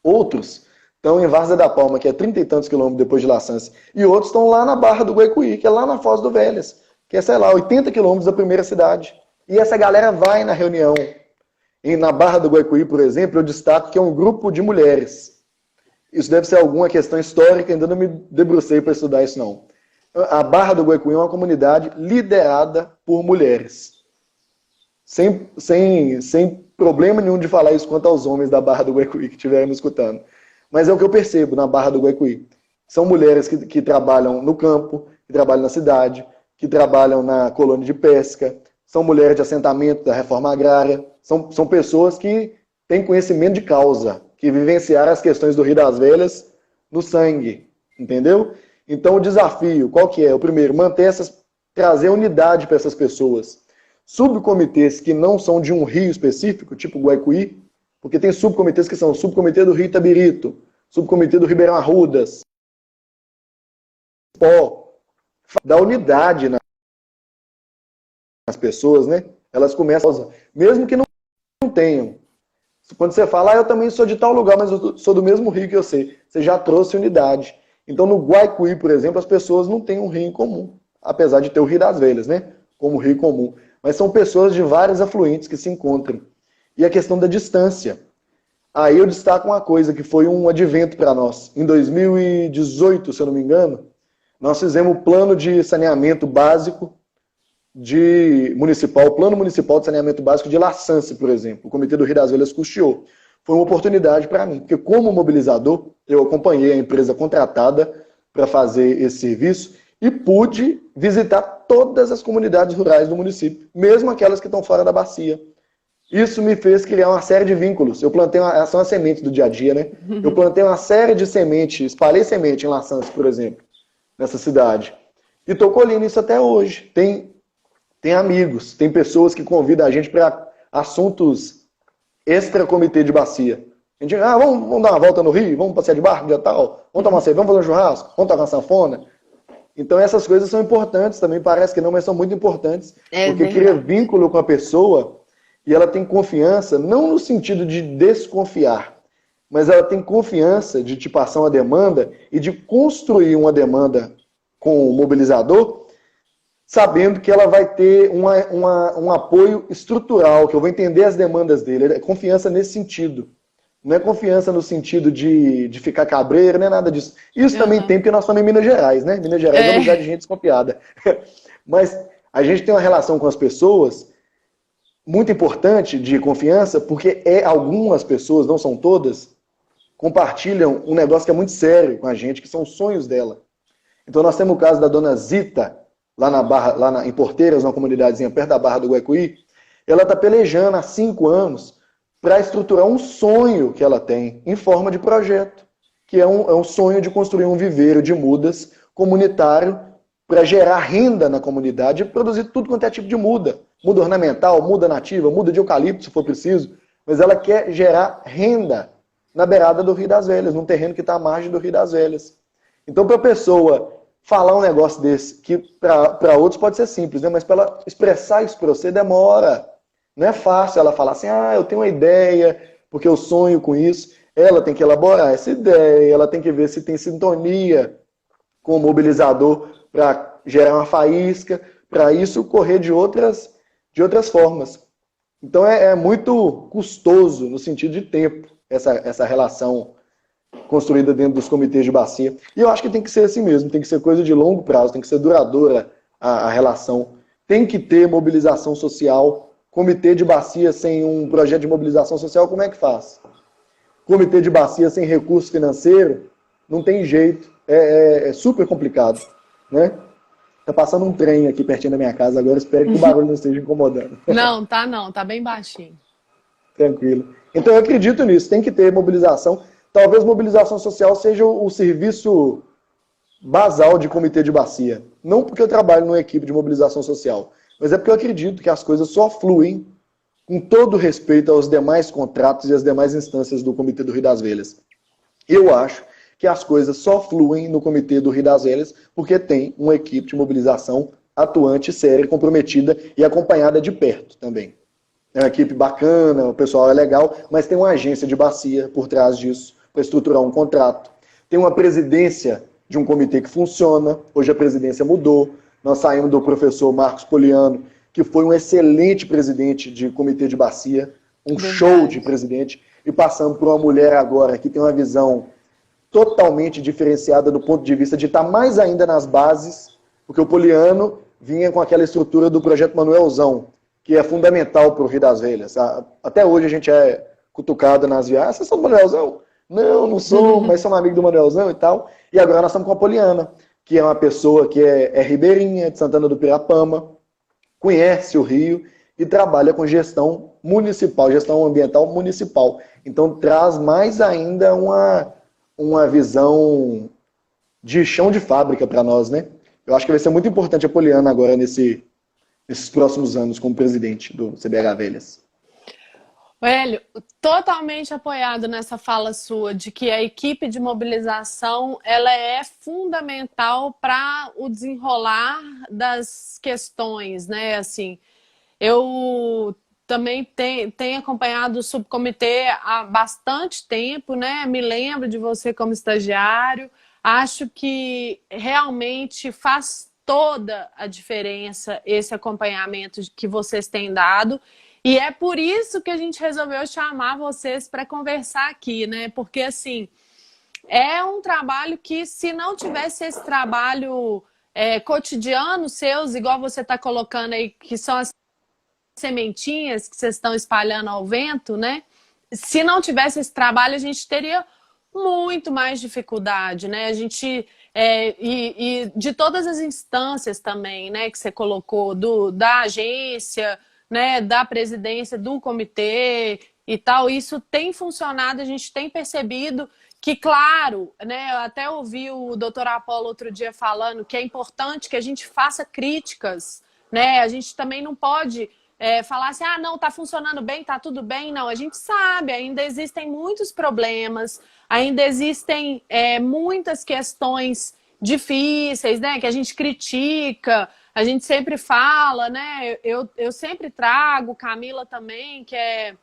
outros estão em Várzea da Palma, que é 30 e tantos quilômetros depois de Laçanse, e outros estão lá na Barra do Guaicuí, que é lá na Foz do Velhas, que é, sei lá, 80 quilômetros da primeira cidade. E essa galera vai na reunião. E na Barra do Guaicuí, por exemplo, eu destaco que é um grupo de mulheres. Isso deve ser alguma questão histórica, ainda não me debrucei para estudar isso não. A Barra do Guaicuí é uma comunidade liderada por mulheres. Sem problema nenhum de falar isso quanto aos homens da Barra do Guaicuí que estiverem me escutando. Mas é o que eu percebo na Barra do Guaicuí. São mulheres que trabalham no campo, que trabalham na cidade, que trabalham na colônia de pesca, são mulheres de assentamento da reforma agrária, são pessoas que têm conhecimento de causa, que vivenciaram as questões do Rio das Velhas no sangue, entendeu? Então o desafio, qual que é? O primeiro, trazer unidade para essas pessoas. Subcomitês que não são de um rio específico, tipo Guaicuí, porque tem subcomitês que são subcomitê do Rio Itabirito, subcomitê do Ribeirão Arrudas, da unidade nas pessoas, né? Elas começam, mesmo que não tenham. Quando você fala, eu também sou de tal lugar, mas eu sou do mesmo rio que você já trouxe unidade. Então no Guaicuí, por exemplo, as pessoas não têm um rio em comum, apesar de ter o Rio das Velhas, né? Como rio comum. Mas são pessoas de vários afluentes que se encontram. E a questão da distância. Aí eu destaco uma coisa que foi um advento para nós. Em 2018, se eu não me engano, nós fizemos o plano de saneamento básico o Plano Municipal de Saneamento Básico de Laçanse, por exemplo. O Comitê do Rio das Velhas custeou. Foi uma oportunidade para mim, porque como mobilizador, eu acompanhei a empresa contratada para fazer esse serviço e pude visitar todas as comunidades rurais do município, mesmo aquelas que estão fora da bacia. Isso me fez criar uma série de vínculos. Eu plantei são as sementes do dia a dia, né? Eu plantei uma série de sementes, espalhei semente em Laçanse, por exemplo, nessa cidade. E estou colhendo isso até hoje. Tem amigos, tem pessoas que convidam a gente para assuntos extra-comitê de bacia. A gente, vamos dar uma volta no Rio, vamos passear de barco, dia tal, vamos tomar cerveja, vamos fazer um churrasco, vamos tocar uma sanfona. Então essas coisas são importantes também, parece que não, mas são muito importantes, porque cria vínculo com a pessoa e ela tem confiança, não no sentido de desconfiar, mas ela tem confiança de te passar uma demanda e de construir uma demanda com o mobilizador, sabendo que ela vai ter um apoio estrutural, que eu vou entender as demandas dele. É confiança nesse sentido. Não é confiança no sentido de ficar cabreiro, não é nada disso. Isso também tem, porque nós estamos em Minas Gerais, né? Minas Gerais é um lugar de gente desconfiada. Mas a gente tem uma relação com as pessoas muito importante de confiança, porque algumas pessoas, não são todas, compartilham um negócio que é muito sério com a gente, que são os sonhos dela. Então nós temos o caso da dona Zita, em Porteiras, uma comunidadezinha perto da Barra do Guaicuí. Ela está pelejando há 5 anos para estruturar um sonho que ela tem em forma de projeto, que é um sonho de construir um viveiro de mudas comunitário para gerar renda na comunidade e produzir tudo quanto é tipo de muda. Muda ornamental, muda nativa, muda de eucalipto, se for preciso. Mas ela quer gerar renda na beirada do Rio das Velhas, num terreno que está à margem do Rio das Velhas. Então, para a pessoa falar um negócio desse, que para outros pode ser simples, né? Mas para ela expressar isso para você demora. Não é fácil ela falar assim, eu tenho uma ideia, porque eu sonho com isso. Ela tem que elaborar essa ideia, ela tem que ver se tem sintonia com o mobilizador para gerar uma faísca, para isso correr de outras formas. Então é muito custoso no sentido de tempo essa relação construída dentro dos comitês de bacia. E eu acho que tem que ser assim mesmo, tem que ser coisa de longo prazo, tem que ser duradoura a relação. Tem que ter mobilização social. Comitê de bacia sem um projeto de mobilização social, como é que faz? Comitê de bacia sem recurso financeiro, não tem jeito. É super complicado, né? Tá passando um trem aqui pertinho da minha casa agora, espero que o barulho não esteja incomodando. Não, tá bem baixinho. Tranquilo. Então eu acredito nisso, tem que ter mobilização. Talvez mobilização social seja o serviço basal de comitê de bacia. Não porque eu trabalho numa equipe de mobilização social, mas é porque eu acredito que as coisas só fluem com todo respeito aos demais contratos e às demais instâncias do Comitê do Rio das Velhas. Eu acho que as coisas só fluem no Comitê do Rio das Velhas porque tem uma equipe de mobilização atuante, séria, comprometida e acompanhada de perto também. É uma equipe bacana, o pessoal é legal, mas tem uma agência de bacia por trás disso para estruturar um contrato. Tem uma presidência de um comitê que funciona, hoje a presidência mudou, nós saímos do professor Marcos Poliano, que foi um excelente presidente de comitê de bacia, um show de presidente, e passamos por uma mulher agora que tem uma visão totalmente diferenciada do ponto de vista de estar mais ainda nas bases, porque o Poliano vinha com aquela estrutura do projeto Manuelzão, que é fundamental para o Rio das Velhas. Até hoje a gente é cutucado nas viagens, vocês são do Manuelzão? Não sou, mas sou um amigo do Manuelzão e tal. E agora nós estamos com a Poliana, que é uma pessoa que é ribeirinha, de Santana do Pirapama, conhece o Rio e trabalha com gestão municipal, gestão ambiental municipal. Então traz mais ainda uma visão de chão de fábrica para nós, né? Eu acho que vai ser muito importante a Poliana agora nesses próximos anos como presidente do CBH Velhas. Hélio, totalmente apoiado nessa fala sua de que a equipe de mobilização ela é fundamental para o desenrolar das questões, né? Assim, eu também tenho acompanhado o subcomitê há bastante tempo, né? Me lembro de você como estagiário. Acho que realmente faz toda a diferença esse acompanhamento que vocês têm dado. E é por isso que a gente resolveu chamar vocês para conversar aqui, né? Porque, assim, é um trabalho que, se não tivesse esse trabalho cotidiano seus, igual você está colocando aí, que são as sementinhas que vocês estão espalhando ao vento, né? Se não tivesse esse trabalho, a gente teria muito mais dificuldade, né? A gente... e de todas as instâncias também, né? Que você colocou, da agência... né, da presidência do comitê e tal, isso tem funcionado, a gente tem percebido que, claro, né, eu até ouvi o doutor Apolo outro dia falando que é importante que a gente faça críticas, né, a gente também não pode falar assim, não, tá funcionando bem, tá tudo bem, não, a gente sabe, ainda existem muitos problemas, ainda existem muitas questões difíceis, né, que a gente critica. A gente sempre fala, né? Eu sempre trago, Camila também, que é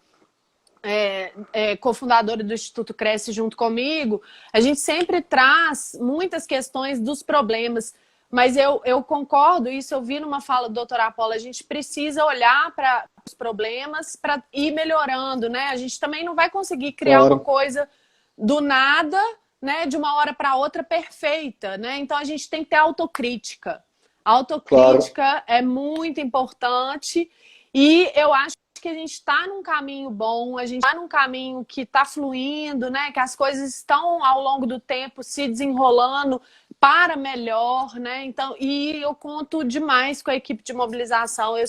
cofundadora do Instituto Cresce junto comigo. A gente sempre traz muitas questões dos problemas, mas eu concordo, isso eu vi numa fala do doutor Apolo, a gente precisa olhar para os problemas para ir melhorando, né? A gente também não vai conseguir criar uma coisa do nada, né? De uma hora para outra perfeita, né? Então a gente tem que ter autocrítica. A autocrítica é muito importante e eu acho que a gente está num caminho bom, a gente está num caminho que está fluindo, né? Que as coisas estão ao longo do tempo se desenrolando para melhor, né? Então, e eu conto demais com a equipe de mobilização. Eu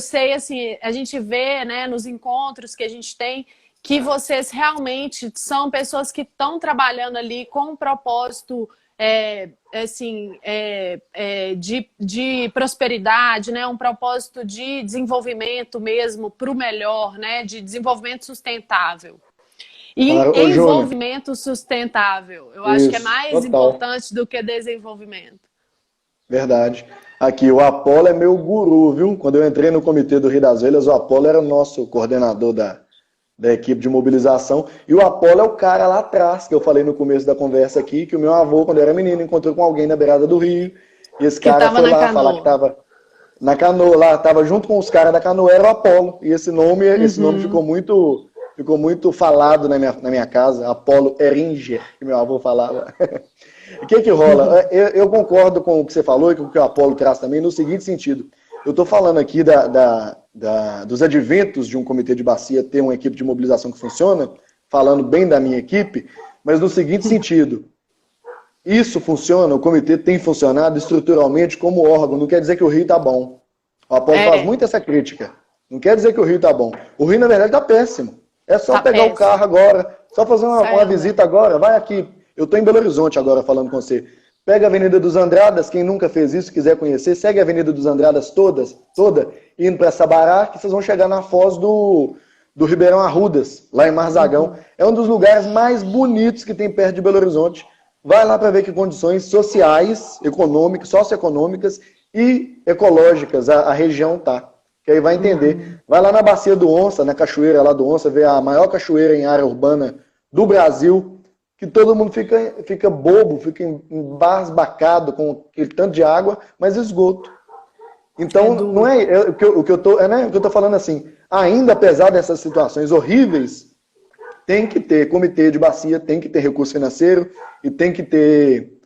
sei assim, a gente vê, né, nos encontros que a gente tem que vocês realmente são pessoas que estão trabalhando ali com um propósito de prosperidade, né? Um propósito de desenvolvimento mesmo para o melhor, né? De desenvolvimento sustentável. E Falaram, ô Júnior, envolvimento sustentável. Eu acho que é isso, mais total, importante do que desenvolvimento. verdade. Aqui, o Apolo é meu guru, viu? Quando eu entrei no comitê do Rio das Velhas, o Apolo era o nosso coordenador da equipe de mobilização. E o Apolo é o cara lá atrás, que eu falei no começo da conversa aqui, que o meu avô, quando eu era menino, encontrou com alguém na beirada do rio. E esse Que cara estava foi na lá falar que canoa. estava na canoa, lá, estava junto com os caras da canoa, era o Apolo. E esse nome ficou muito falado na minha casa, Apolo Eringer, que meu avô falava. O que rola? Eu concordo com o que você falou e com o que o Apolo traz também, no seguinte sentido. Eu estou falando aqui dos adventos de um comitê de bacia ter uma equipe de mobilização que funciona, falando bem da minha equipe, mas no seguinte sentido. Isso funciona, o comitê tem funcionado estruturalmente como órgão, não quer dizer que o Rio está bom. O Apolo faz muito essa crítica. Não quer dizer que o Rio está bom. O Rio, na verdade, está péssimo. É só pegar o carro agora, só fazer uma visita agora, vai aqui. Eu estou em Belo Horizonte agora falando com você. Pega a Avenida dos Andradas, quem nunca fez isso, quiser conhecer, segue a Avenida dos Andradas toda, indo para Sabará, que vocês vão chegar na foz do Ribeirão Arrudas, lá em Marzagão. É um dos lugares mais bonitos que tem perto de Belo Horizonte. Vai lá para ver que condições sociais, econômicas, socioeconômicas e ecológicas a região tá. Que aí vai entender. Vai lá na Bacia do Onça, na cachoeira lá do Onça, ver a maior cachoeira em área urbana do Brasil, que todo mundo fica bobo, fica embasbacado com aquele tanto de água, mas esgoto. Então, não é o que eu tô falando assim. Ainda apesar dessas situações horríveis, tem que ter comitê de bacia, tem que ter recurso financeiro e tem que ter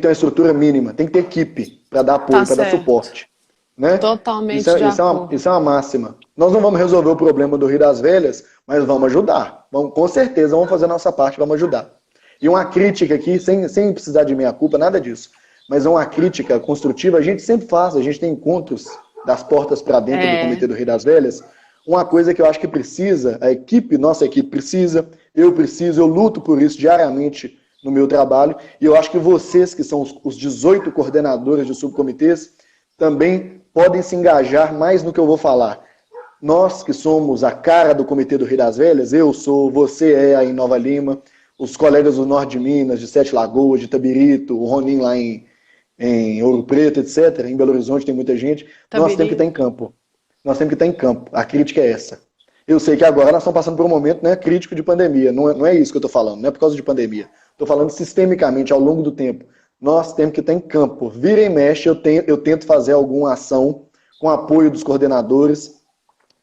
uma estrutura mínima, tem que ter equipe para dar apoio, para dar suporte. Né? Totalmente isso é uma máxima. Nós não vamos resolver o problema do Rio das Velhas, mas vamos ajudar. Com certeza vamos fazer a nossa parte, vamos ajudar. E uma crítica aqui, sem precisar de minha culpa, nada disso. Mas uma crítica construtiva, a gente sempre faz, a gente tem encontros das portas para dentro do Comitê do Rio das Velhas. Uma coisa que eu acho que precisa, nossa equipe precisa, eu luto por isso diariamente no meu trabalho, e eu acho que vocês, que são os 18 coordenadores de subcomitês, também podem se engajar mais no que eu vou falar. Nós que somos a cara do Comitê do Rio das Velhas, eu sou, você é aí em Nova Lima, os colegas do Norte de Minas, de Sete Lagoas, de Itabirito, o Ronim lá em Ouro Preto, etc. Em Belo Horizonte tem muita gente. Nós temos que estar em campo. Nós temos que estar em campo. A crítica é essa. Eu sei que agora nós estamos passando por um momento, né, crítico de pandemia. Não é isso que eu estou falando, não é por causa de pandemia. Estou falando sistemicamente, ao longo do tempo. Nós temos que estar em campo. Vira e mexe, eu tento fazer alguma ação com apoio dos coordenadores,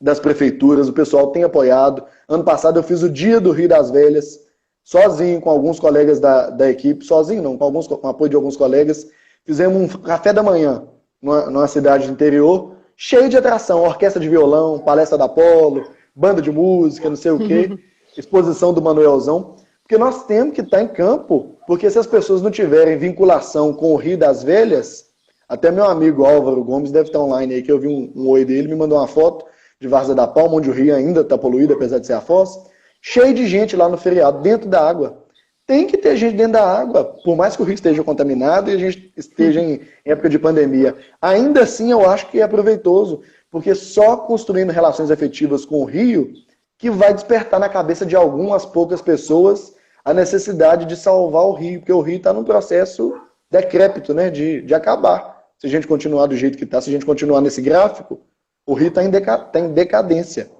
das prefeituras, o pessoal tem apoiado. Ano passado eu fiz o Dia do Rio das Velhas, sozinho, com alguns colegas da equipe, sozinho não, com apoio de alguns colegas. Fizemos um café da manhã numa cidade do interior, cheio de atração, orquestra de violão, palestra da Apolo, banda de música, não sei o quê, exposição do Manuelzão. Porque nós temos que estar em campo, porque se as pessoas não tiverem vinculação com o Rio das Velhas, até meu amigo Álvaro Gomes deve estar online aí, que eu vi um oi dele, me mandou uma foto de Várzea da Palma, onde o rio ainda está poluído, apesar de ser a foz, cheio de gente lá no feriado, dentro da água. Tem que ter gente dentro da água, por mais que o rio esteja contaminado e a gente esteja em época de pandemia. Ainda assim, eu acho que é proveitoso, porque só construindo relações afetivas com o rio que vai despertar na cabeça de algumas poucas pessoas a necessidade de salvar o rio, porque o rio está num processo decrépito, né, de acabar. Se a gente continuar do jeito que está, se a gente continuar nesse gráfico, o rio está em decadência.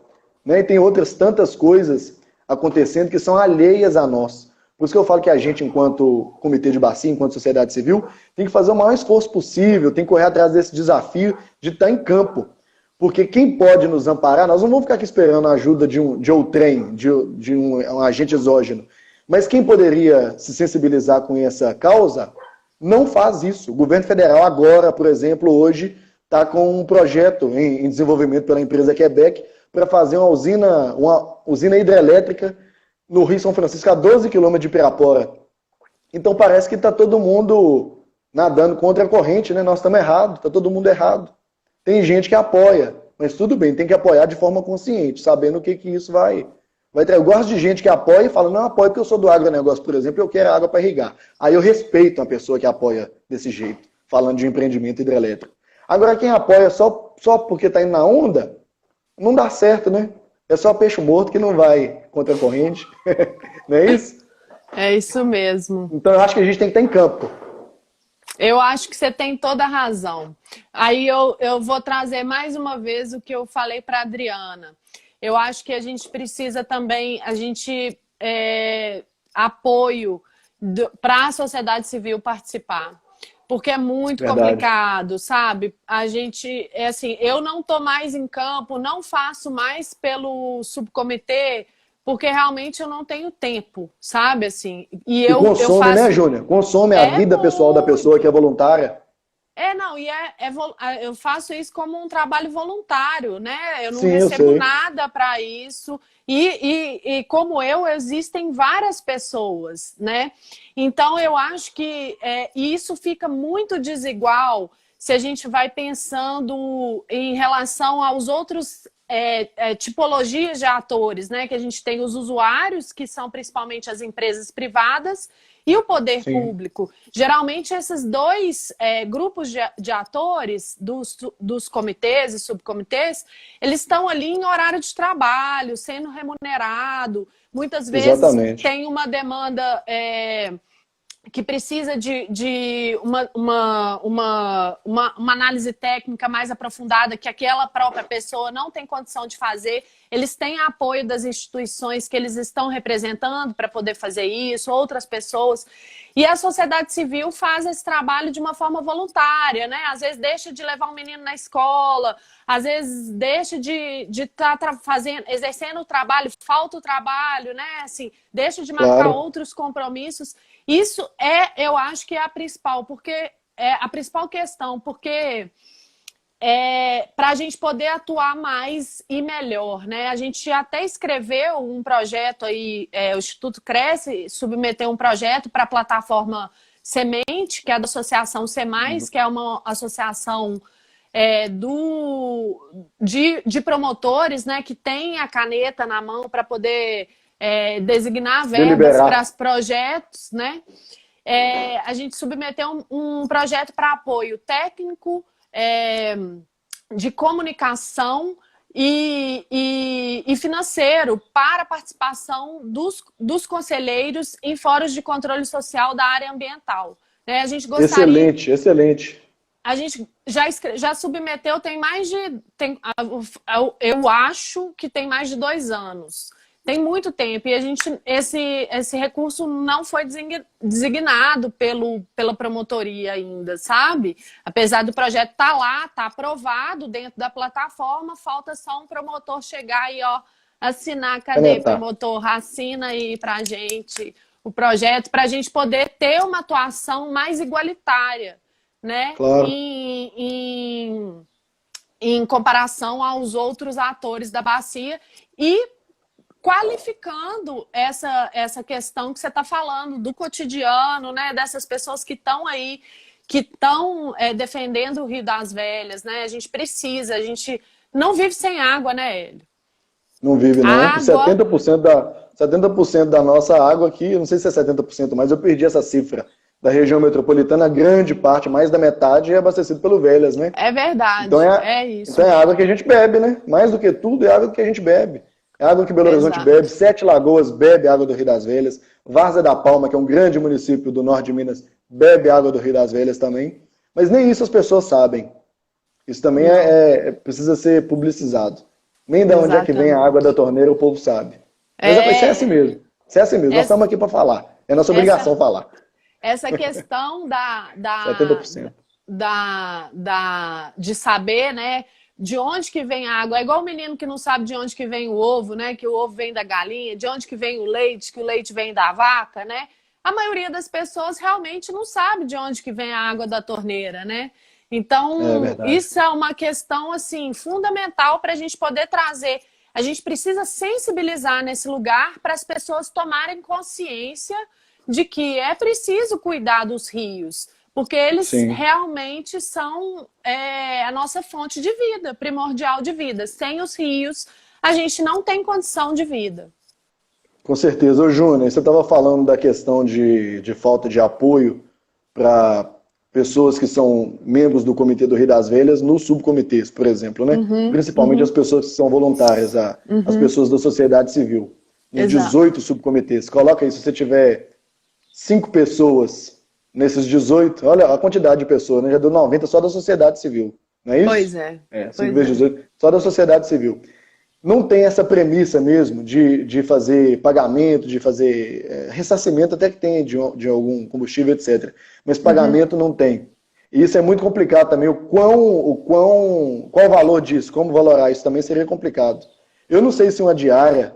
Né? E tem outras tantas coisas acontecendo que são alheias a nós. Por isso que eu falo que a gente, enquanto comitê de bacia, enquanto sociedade civil, tem que fazer o maior esforço possível, tem que correr atrás desse desafio de estar em campo. Porque quem pode nos amparar, nós não vamos ficar aqui esperando a ajuda de outrem, de um agente exógeno. Mas quem poderia se sensibilizar com essa causa, não faz isso. O governo federal agora, por exemplo, hoje, está com um projeto em desenvolvimento pela empresa Quebec para fazer uma usina hidrelétrica no Rio São Francisco, a 12 quilômetros de Pirapora. Então parece que está todo mundo nadando contra a corrente, né? Nós estamos errados, está todo mundo errado. Tem gente que apoia, mas tudo bem, tem que apoiar de forma consciente, sabendo o que isso vai trazer. Eu gosto de gente que apoia e fala, não apoio porque eu sou do agronegócio, por exemplo, eu quero água para irrigar. Aí eu respeito uma pessoa que apoia desse jeito, falando de empreendimento hidrelétrico. Agora quem apoia só porque está indo na onda, não dá certo, né? É só peixe morto que não vai contra a corrente. Não é isso? É isso mesmo. Então eu acho que a gente tem que estar em campo. Eu acho que você tem toda a razão. Aí eu vou trazer mais uma vez o que eu falei para a Adriana. Eu acho que a gente precisa também, apoio para a sociedade civil participar. Porque é muito complicado, sabe? A gente, assim, eu não estou mais em campo, não faço mais pelo subcomitê, porque realmente eu não tenho tempo, sabe? Assim, E consome, eu faço... né, Júnior? Consome a vida pessoal da pessoa que é voluntária. Não, eu faço isso como um trabalho voluntário, né? Eu não Sim, recebo nada para isso. E como existem várias pessoas, né? Então, eu acho que isso fica muito desigual se a gente vai pensando em relação aos outros tipologias de atores, né? Que a gente tem os usuários, que são principalmente as empresas privadas, e o poder público. Geralmente, esses dois grupos de atores, dos comitês e subcomitês, eles estão ali em horário de trabalho, sendo remunerado. Muitas vezes tem uma demanda que precisa de uma análise técnica mais aprofundada, que aquela própria pessoa não tem condição de fazer. Eles têm apoio das instituições que eles estão representando para poder fazer isso, outras pessoas. E a sociedade civil faz esse trabalho de uma forma voluntária, né? Às vezes deixa de levar um menino na escola, às vezes deixa de estar exercendo o trabalho, falta o trabalho, né? Assim, deixa de marcar outros compromissos. Isso eu acho que é a principal, porque é a principal questão, porque para a gente poder atuar mais e melhor, né? A gente até escreveu um projeto aí, o Instituto Cresce submeteu um projeto para a plataforma Semente, que é da Associação Semais, que é uma associação de promotores, né? Que tem a caneta na mão para poder designar verbas para os projetos, né? A gente submeteu um projeto para apoio técnico, de comunicação e financeiro para a participação dos conselheiros em fóruns de controle social da área ambiental. Né? A gente gostaria... Excelente. A gente já submeteu, eu acho que tem mais de 2 anos. Tem muito tempo e esse recurso não foi designado pela promotoria ainda, sabe? Apesar do projeto estar lá, estar aprovado dentro da plataforma, falta só um promotor chegar e assinar. Cadê, promotor? Assina aí pra gente o projeto, pra gente poder ter uma atuação mais igualitária, né? Claro. Em comparação aos outros atores da bacia e qualificando essa questão que você está falando do cotidiano, né? Dessas pessoas que estão aí, que estão defendendo o Rio das Velhas, né? A gente não vive sem água, né, Hélio? Não vive, não. Água... 70% da nossa água aqui, não sei se é 70%, mas eu perdi essa cifra. Da região metropolitana, a grande parte, mais da metade, é abastecido pelo Velhas, né? É verdade, então isso. Então é água que a gente bebe, né? Mais do que tudo, é água que a gente bebe. É água que Belo Horizonte bebe, 7 Lagoas bebe água do Rio das Velhas, Várzea da Palma, que é um grande município do norte de Minas, bebe água do Rio das Velhas também. Mas nem isso as pessoas sabem. Isso também precisa ser publicizado. Nem de onde é que vem a água da torneira o povo sabe. Mas isso é assim mesmo. Isso é assim mesmo. Nós estamos aqui para falar. É nossa obrigação falar. Essa questão 70%. De saber, né, de onde que vem a água. É igual o menino que não sabe de onde que vem o ovo, né, que o ovo vem da galinha, de onde que vem o leite, que o leite vem da vaca, né? A maioria das pessoas realmente não sabe de onde que vem a água da torneira, né? Então, isso é uma questão, assim, fundamental para a gente poder trazer. A gente precisa sensibilizar nesse lugar para as pessoas tomarem consciência de que é preciso cuidar dos rios, porque eles realmente são a nossa fonte de vida, primordial de vida. Sem os rios, a gente não tem condição de vida. Com certeza. Ô, Júnior, você estava falando da questão de falta de apoio para pessoas que são membros do Comitê do Rio das Velhas nos subcomitês, por exemplo, né? Principalmente as pessoas que são voluntárias, as pessoas da sociedade civil. Nos 18 subcomitês. Coloca aí, se você tiver 5 pessoas nesses 18, olha a quantidade de pessoas, né? Já deu 90 só da sociedade civil, não é isso? Pois é. 5 vezes 18, só da sociedade civil. Não tem essa premissa mesmo de fazer pagamento, de fazer ressarcimento, até que tem de algum combustível, etc. Mas pagamento não tem. E isso é muito complicado também. Qual o valor disso, como valorar isso também seria complicado. Eu não sei se uma diária,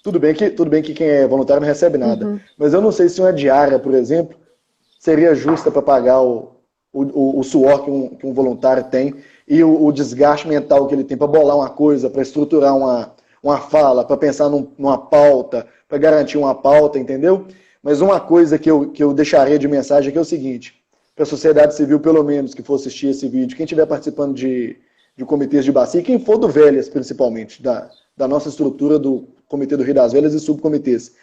tudo bem que quem é voluntário não recebe nada, mas eu não sei se uma diária, por exemplo, seria justa para pagar o suor que um voluntário tem e o desgaste mental que ele tem para bolar uma coisa, para estruturar uma fala, para pensar numa pauta, para garantir uma pauta, entendeu? Mas uma coisa que eu deixaria de mensagem é o seguinte, para a sociedade civil, pelo menos, que for assistir esse vídeo, quem estiver participando de comitês de bacia, quem for do Velhas, principalmente, da nossa estrutura do Comitê do Rio das Velhas e subcomitês,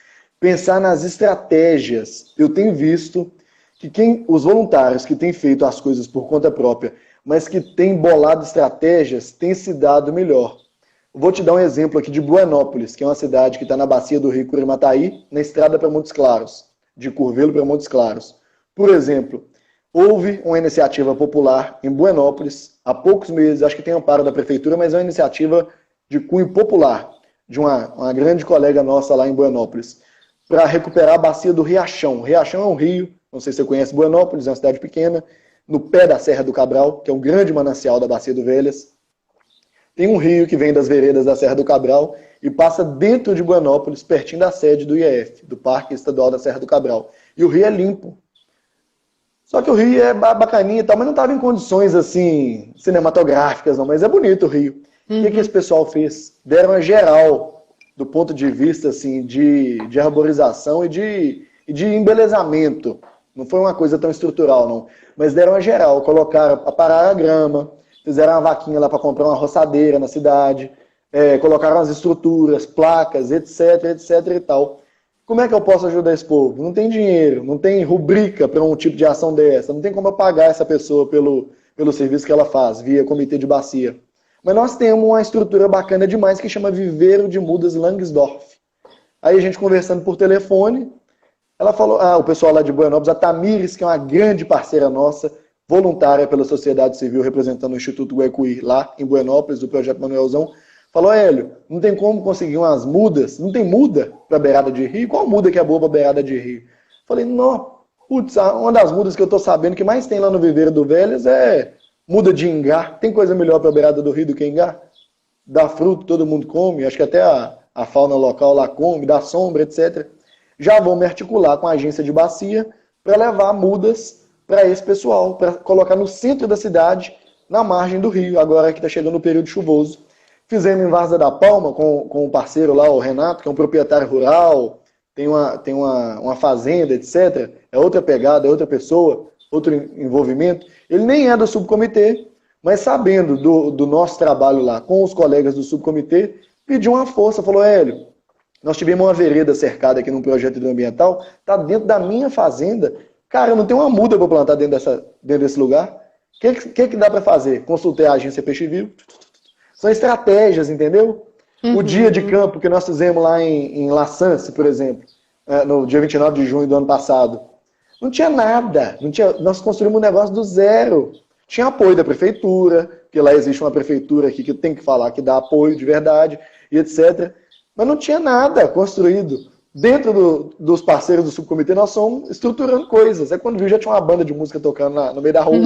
pensar nas estratégias. Eu tenho visto que os voluntários que têm feito as coisas por conta própria, mas que têm bolado estratégias, têm se dado melhor. Vou te dar um exemplo aqui de Buenópolis, que é uma cidade que está na bacia do rio Curimataí, na estrada para Montes Claros, de Curvelo para Montes Claros. Por exemplo, houve uma iniciativa popular em Buenópolis, há poucos meses, acho que tem amparo da prefeitura, mas é uma iniciativa de cunho popular, de uma grande colega nossa lá em Buenópolis, para recuperar a bacia do Riachão. O Riachão é um rio, não sei se você conhece Buenópolis, é uma cidade pequena, no pé da Serra do Cabral, que é um grande manancial da Bacia do Velhas. Tem um rio que vem das veredas da Serra do Cabral e passa dentro de Buenópolis, pertinho da sede do IEF, do Parque Estadual da Serra do Cabral. E o rio é limpo. Só que o rio é bacaninha e tal, mas não estava em condições assim cinematográficas, não, mas é bonito o rio. O que esse pessoal fez? Deram a geral, do ponto de vista assim, de arborização e de embelezamento. Não foi uma coisa tão estrutural, não. Mas deram a geral, colocaram a parar a grama, fizeram uma vaquinha lá para comprar uma roçadeira na cidade, colocaram as estruturas, placas, etc, etc e tal. Como é que eu posso ajudar esse povo? Não tem dinheiro, não tem rubrica para um tipo de ação dessa, não tem como eu pagar essa pessoa pelo serviço que ela faz, via comitê de bacia. Mas nós temos uma estrutura bacana demais que chama Viveiro de Mudas Langsdorff. Aí a gente conversando por telefone, ela falou, o pessoal lá de Buenópolis, a Tamires, que é uma grande parceira nossa, voluntária pela sociedade civil, representando o Instituto Guecuí, lá em Buenópolis, do Projeto Manuelzão, falou, Hélio, não tem como conseguir umas mudas, não tem muda para beirada de rio? Qual muda que é boa para beirada de rio? Falei, não, putz, uma das mudas que eu tô sabendo que mais tem lá no Viveiro do Velhas é muda de ingá. Tem coisa melhor para beirada do rio do que ingá? Dá fruto, todo mundo come, acho que até a fauna local lá come, dá sombra, etc. Já vão me articular com a agência de bacia para levar mudas para esse pessoal, para colocar no centro da cidade, na margem do rio, agora que está chegando o período chuvoso. Fizemos em Várzea da Palma com o parceiro lá, o Renato, que é um proprietário rural, tem uma fazenda, etc. É outra pegada, é outra pessoa, outro envolvimento. Ele nem é do subcomitê, mas sabendo do nosso trabalho lá com os colegas do subcomitê, pediu uma força, falou, Hélio, nós tivemos uma vereda cercada aqui num projeto hidroambiental, está dentro da minha fazenda. Cara, eu não tenho uma muda para plantar dentro desse lugar. O que dá para fazer? Consultei a agência Peixe Vivo. São estratégias, entendeu? O dia de campo que nós fizemos lá em La Sance, por exemplo, no dia 29 de junho do ano passado. Não tinha nada. Nós construímos um negócio do zero. Tinha apoio da prefeitura, porque lá existe uma prefeitura aqui que tem que falar que dá apoio de verdade, e etc. Mas não tinha nada construído. Dentro dos parceiros do subcomitê, nós somos estruturando coisas. Quando viu, já tinha uma banda de música tocando no meio da rua.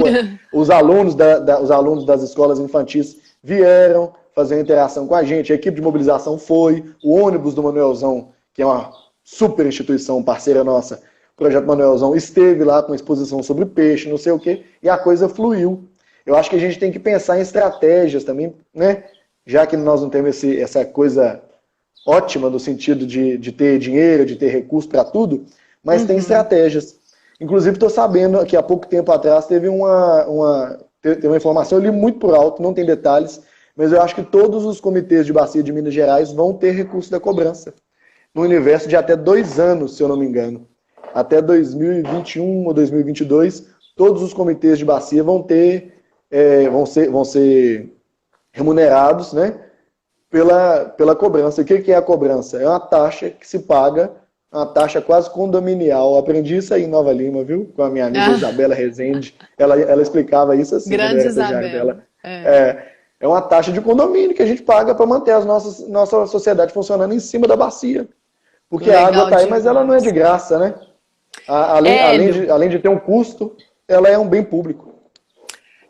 Os alunos das escolas infantis vieram fazer uma interação com a gente. A equipe de mobilização foi. O ônibus do Manuelzão, que é uma super instituição parceira nossa, o Projeto Manuelzão, esteve lá com exposição sobre peixe, não sei o quê, e a coisa fluiu. Eu acho que a gente tem que pensar em estratégias também, né? Já que nós não temos essa coisa ótima no sentido de ter dinheiro, de ter recurso para tudo, mas tem estratégias. Inclusive, estou sabendo que há pouco tempo atrás teve uma informação, eu li muito por alto, não tem detalhes, mas eu acho que todos os comitês de bacia de Minas Gerais vão ter recurso da cobrança, no universo de até 2 anos, se eu não me engano. Até 2021 ou 2022, todos os comitês de bacia vão ser remunerados, né, pela cobrança. O que é a cobrança? É uma taxa que se paga, uma taxa quase condominial. Eu aprendi isso aí em Nova Lima, viu? Com a minha amiga Isabela Rezende. Ela explicava isso assim, quando eu Grande era estagiário Isabela. dela. É uma taxa de condomínio que a gente paga para manter nossa sociedade funcionando em cima da bacia. Porque a água está aí, mas ela não é de graça, né? Além de ter um custo, ela é um bem público.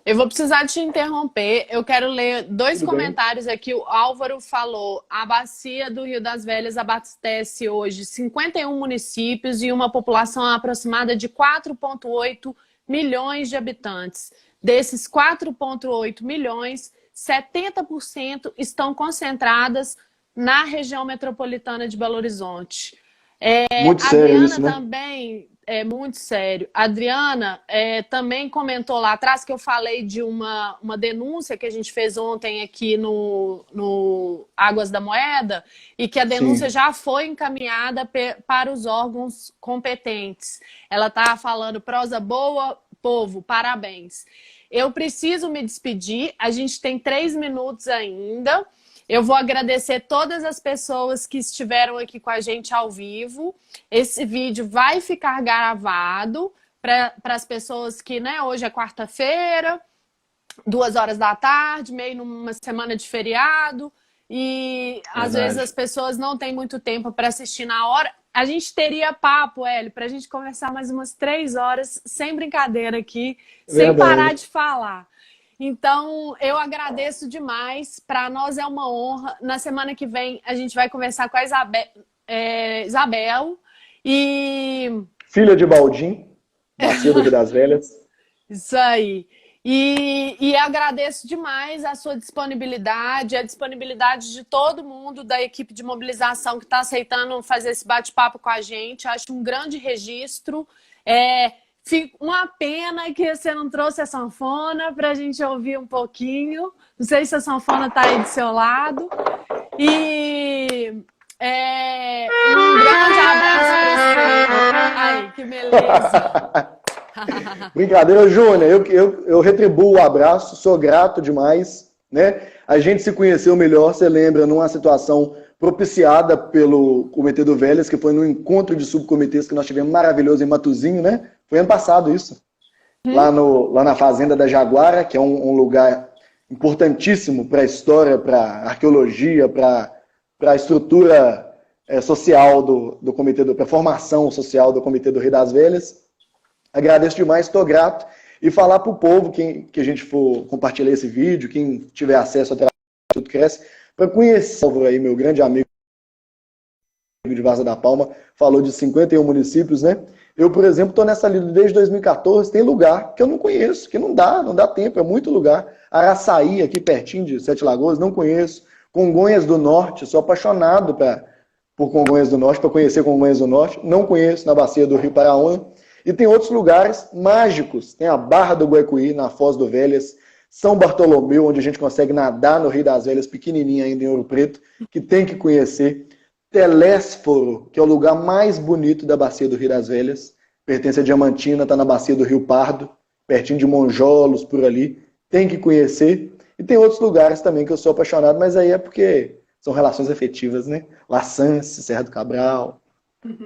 Eu vou precisar te interromper. Eu quero ler dois comentários aqui. O Álvaro falou: a bacia do Rio das Velhas abastece hoje 51 municípios e uma população aproximada de 4,8 milhões de habitantes. Desses 4,8 milhões, 70% estão concentradas na região metropolitana de Belo Horizonte. Muito sério isso, né? Também, é muito sério. A Adriana também comentou lá atrás que eu falei de uma denúncia que a gente fez ontem aqui no Águas da Moeda e que a denúncia já foi encaminhada para os órgãos competentes. Ela está falando: prosa boa, povo, parabéns. Eu preciso me despedir, a gente tem 3 minutos ainda. Eu vou agradecer todas as pessoas que estiveram aqui com a gente ao vivo. Esse vídeo vai ficar gravado para as pessoas que, né, hoje é quarta-feira, 2 horas da tarde, meio numa semana de feriado. E às vezes as pessoas não têm muito tempo para assistir na hora. A gente teria papo, Hélio, para a gente conversar mais umas 3 horas, sem brincadeira aqui, sem parar de falar. Então, eu agradeço demais. Para nós é uma honra. Na semana que vem, a gente vai conversar com a Isabel. Filha de Baldim, bacia do Rio das Velhas. Isso aí. E agradeço demais a sua disponibilidade, a disponibilidade de todo mundo da equipe de mobilização que está aceitando fazer esse bate-papo com a gente. Acho um grande registro. Uma pena que você não trouxe a sanfona para a gente ouvir um pouquinho. Não sei se a sanfona está aí do seu lado. Um grande abraço para você. Ai, que beleza. Brincadeira, Júnior. Eu retribuo o abraço, sou grato demais, né? A gente se conheceu melhor, você lembra, numa situação propiciada pelo Comitê do Velhas, que foi no encontro de subcomitês que nós tivemos maravilhoso em Matuzinho, né? Foi ano passado isso. Lá na Fazenda da Jaguara, que é um lugar importantíssimo para a história, para a arqueologia, para a estrutura social do Comitê, para a formação social do Comitê do Rio das Velhas. Agradeço demais, estou grato. E falar para o povo, que a gente for compartilhar esse vídeo, quem tiver acesso a Terapia Tudo Cresce, para conhecer o aí, meu grande amigo de Vaza da Palma, falou de 51 municípios, né? Eu, por exemplo, estou nessa lida desde 2014, tem lugar que eu não conheço, que não dá tempo, é muito lugar. Araçaí, aqui pertinho de Sete Lagoas, não conheço. Congonhas do Norte, sou apaixonado por Congonhas do Norte, para conhecer Congonhas do Norte, não conheço na bacia do Rio Paraúna. E tem outros lugares mágicos, tem a Barra do Guaicuí, na Foz do Velhas, São Bartolomeu, onde a gente consegue nadar no Rio das Velhas, pequenininho ainda em Ouro Preto, que tem que conhecer. Telésforo, que é o lugar mais bonito da bacia do Rio das Velhas, pertence a Diamantina, está na bacia do Rio Pardo, pertinho de Monjolos, por ali, tem que conhecer. E tem outros lugares também que eu sou apaixonado, mas aí é porque são relações afetivas, né? Laçance, Serra do Cabral,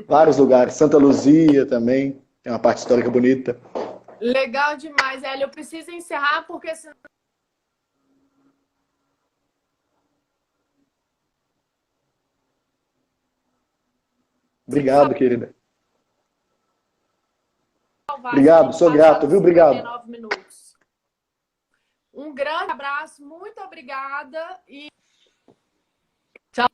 vários lugares, Santa Luzia também, tem uma parte histórica bonita. Legal demais, Hélio. Eu preciso encerrar porque senão... Obrigado, querida. Obrigado, sou grato, viu? Obrigado. Um grande abraço, muito obrigada e tchau.